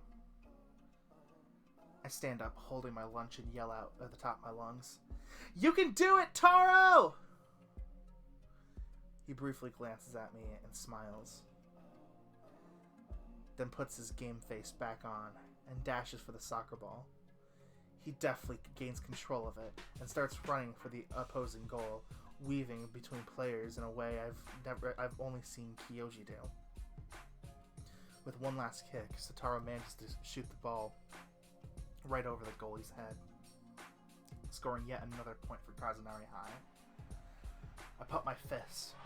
I stand up, holding my lunch, and yell out at the top of my lungs, "You can do it, Taro!" He briefly glances at me and smiles, then puts his game face back on and dashes for the soccer ball. He deftly gains control of it and starts running for the opposing goal, weaving between players in a way I've only seen Kyoji do. With one last kick, Satoru manages to shoot the ball right over the goalie's head, scoring yet another point for Kazunari High. I pump my fist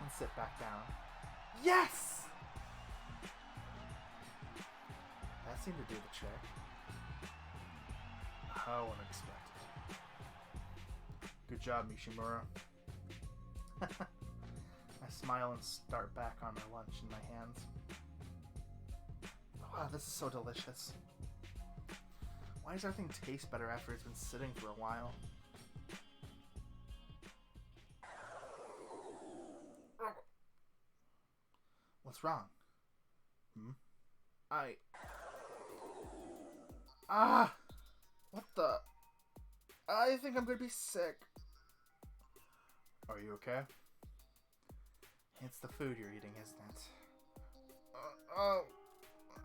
and sit back down. Yes! That seemed to do the trick. How unexpected. Good job, Nishimura. I smile and start back on my lunch in my hands. Wow, this is so delicious. Why does everything taste better after it's been sitting for a while? What's wrong? What the? I think I'm gonna be sick. Are you okay? It's the food you're eating, isn't it?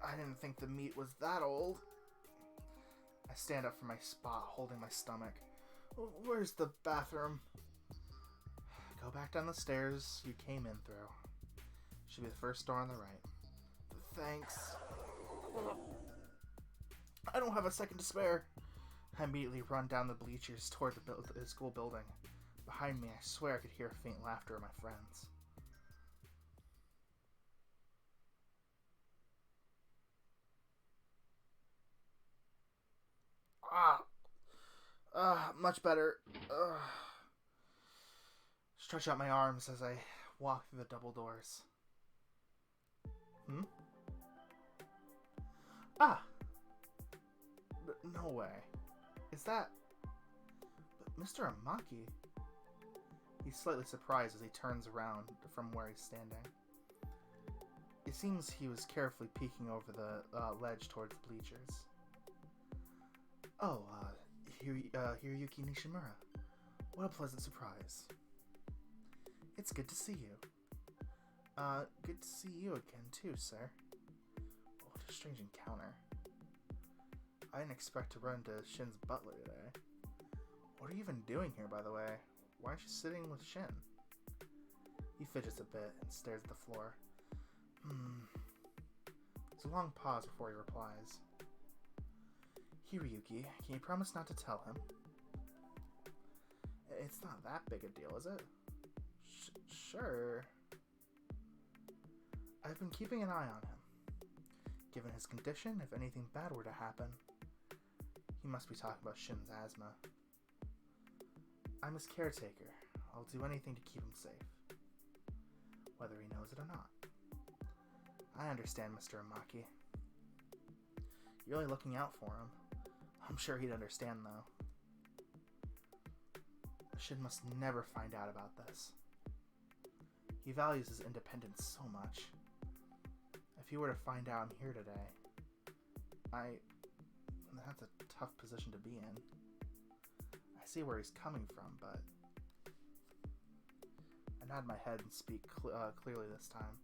I didn't think the meat was that old. I stand up from my spot, holding my stomach. Where's the bathroom? Go back down the stairs you came in through. Should be the first door on the right. Thanks. I don't have a second to spare. I immediately run down the bleachers toward the school building. Behind me, I swear I could hear faint laughter of my friends. Much better. Stretch out my arms as I walk through the double doors. No way. Is that... But Mr. Amaki? He's slightly surprised as he turns around from where he's standing. It seems he was carefully peeking over the ledge towards the bleachers. Oh, Hiroyuki Nishimura. What a pleasant surprise. It's good to see you. Good to see you again too, sir. What a strange encounter. I didn't expect to run into Shin's butler today. What are you even doing here, by the way? Why aren't you sitting with Shin? He fidgets a bit and stares at the floor. There's a long pause before he replies. Hiroyuki, can you promise not to tell him? It's not that big a deal, is it? Sure. I've been keeping an eye on him. Given his condition, if anything bad were to happen, he must be talking about Shin's asthma. I'm his caretaker. I'll do anything to keep him safe, whether he knows it or not. I understand, Mr. Amaki. You're really looking out for him. I'm sure he'd understand, though. Shin must never find out about this. He values his independence so much. If he were to find out I'm here today, that's a tough position to be in. I see where he's coming from, but... I nod my head and speak clearly this time.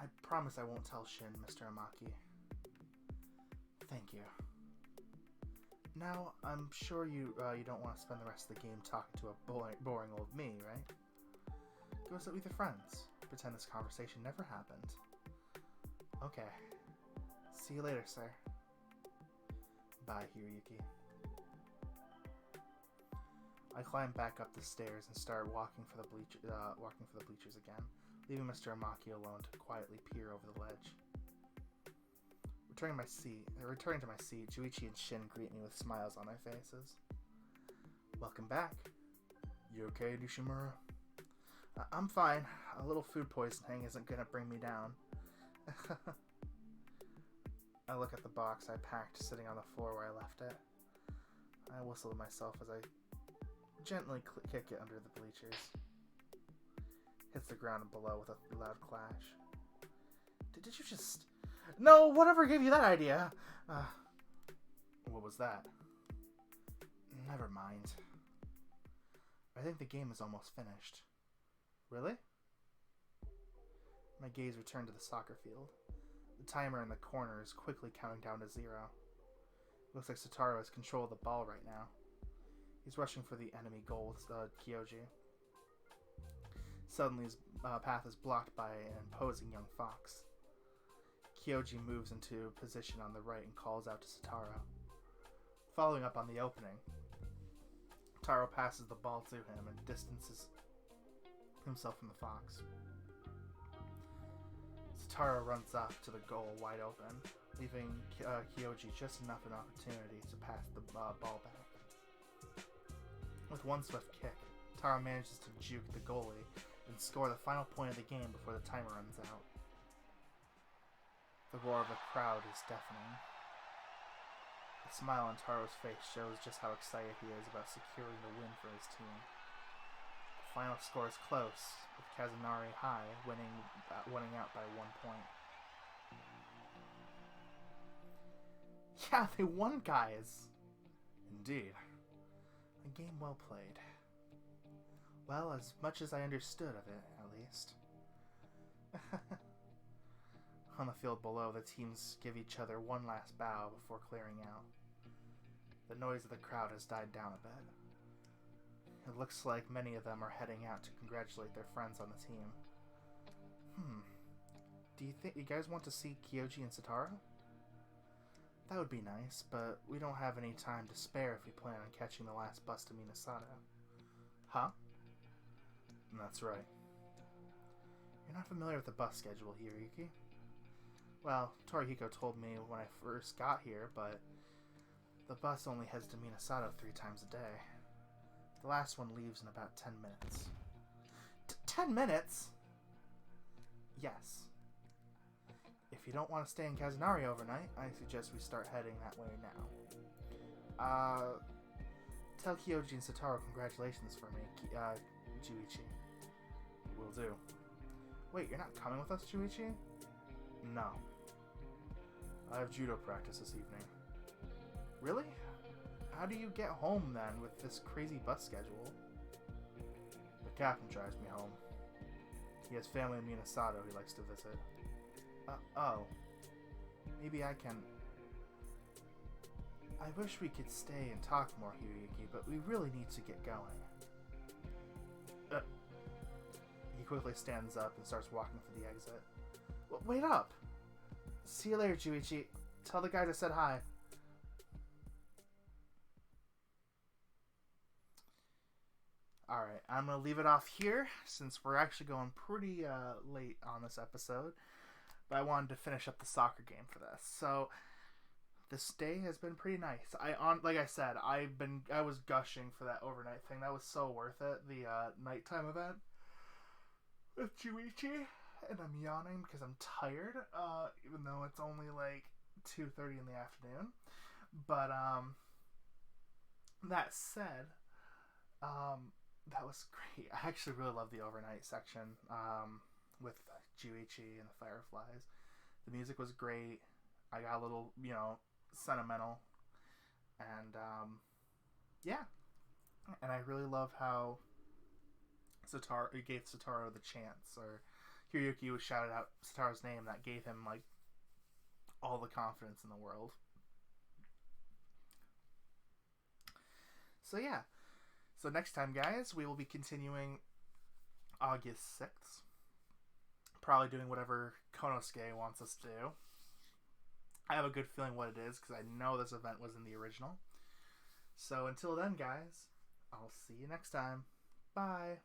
I promise I won't tell Shin, Mr. Amaki. Thank you. Now, I'm sure you don't want to spend the rest of the game talking to a boring old me, right? Go sit with your friends. Pretend this conversation never happened. Okay. See you later, sir. Bye, Hiroyuki. I climb back up the stairs and start walking for the bleachers again, leaving Mr. Amaki alone to quietly peer over the ledge. Returning to my seat, Juuichi and Shin greet me with smiles on their faces. Welcome back. You okay, Nishimura? I'm fine. A little food poisoning isn't gonna bring me down. I look at the box I packed sitting on the floor where I left it. I whistle to myself as I gently kick it under the bleachers. Hits the ground below with a loud clash. Did you just... No, whatever gave you that idea? What was that? Never mind. I think the game is almost finished. Really? My gaze returned to the soccer field. The timer in the corner is quickly counting down to 0. Looks like Satoru has control of the ball right now. He's rushing for the enemy goal with Kyoji. Suddenly his path is blocked by an imposing young fox. Kyoji moves into position on the right and calls out to Satoru. Following up on the opening, Taro passes the ball to him and distances himself from the fox. Satoru runs up to the goal wide open, leaving Kyoji just enough an opportunity to pass the ball back. With one swift kick, Taro manages to juke the goalie and score the final point of the game before the timer runs out. The roar of the crowd is deafening. The smile on Taro's face shows just how excited he is about securing the win for his team. The final score is close, with Kazunari High winning out by 1 point. Yeah, they won, guys! Indeed. A game well played. Well, as much as I understood of it, at least. On the field below, the teams give each other one last bow before clearing out. The noise of the crowd has died down a bit. It looks like many of them are heading out to congratulate their friends on the team. Do you think you guys want to see Kyoji and Satoru? That would be nice, but we don't have any time to spare if we plan on catching the last bus to Minasato. Huh? That's right. You're not familiar with the bus schedule here, Yuki? Well, Torihiko told me when I first got here, but the bus only heads to Minasato 3 times a day. The last one leaves in about 10 minutes. 10 minutes? Yes. If you don't want to stay in Kazunari overnight, I suggest we start heading that way now. Tell Kyoji and Satoru congratulations for me, Juuichi. Will do. Wait, you're not coming with us, Juuichi? No. I have judo practice this evening. Really? How do you get home, then, with this crazy bus schedule? The captain drives me home. He has family in Minasato he likes to visit. Oh. Maybe I can... I wish we could stay and talk more, Hiroyuki, but we really need to get going. He quickly stands up and starts walking for the exit. Wait up! See you later, Juuichi. Tell the guys I said hi. Alright, I'm going to leave it off here since we're actually going pretty late on this episode. But I wanted to finish up the soccer game for this. So this day has been pretty nice. Like I said, I was gushing for that overnight thing. That was so worth it. The nighttime event with Juuichi. And I'm yawning because I'm tired, even though it's only like 2:30 in the afternoon. But that said, that was great. I actually really love the overnight section with Juuichi and the Fireflies. The music was great. I got a little, sentimental. And, yeah. And I really love how Satoru gave Satoru the chance, or Hiroyuki was shouted out Satoru's name. That gave him, like, all the confidence in the world. So, yeah. So next time, guys, we will be continuing August 6th. Probably doing whatever Konosuke wants us to do. I have a good feeling what it is, because I know this event was in the original. So until then, guys, I'll see you next time. Bye.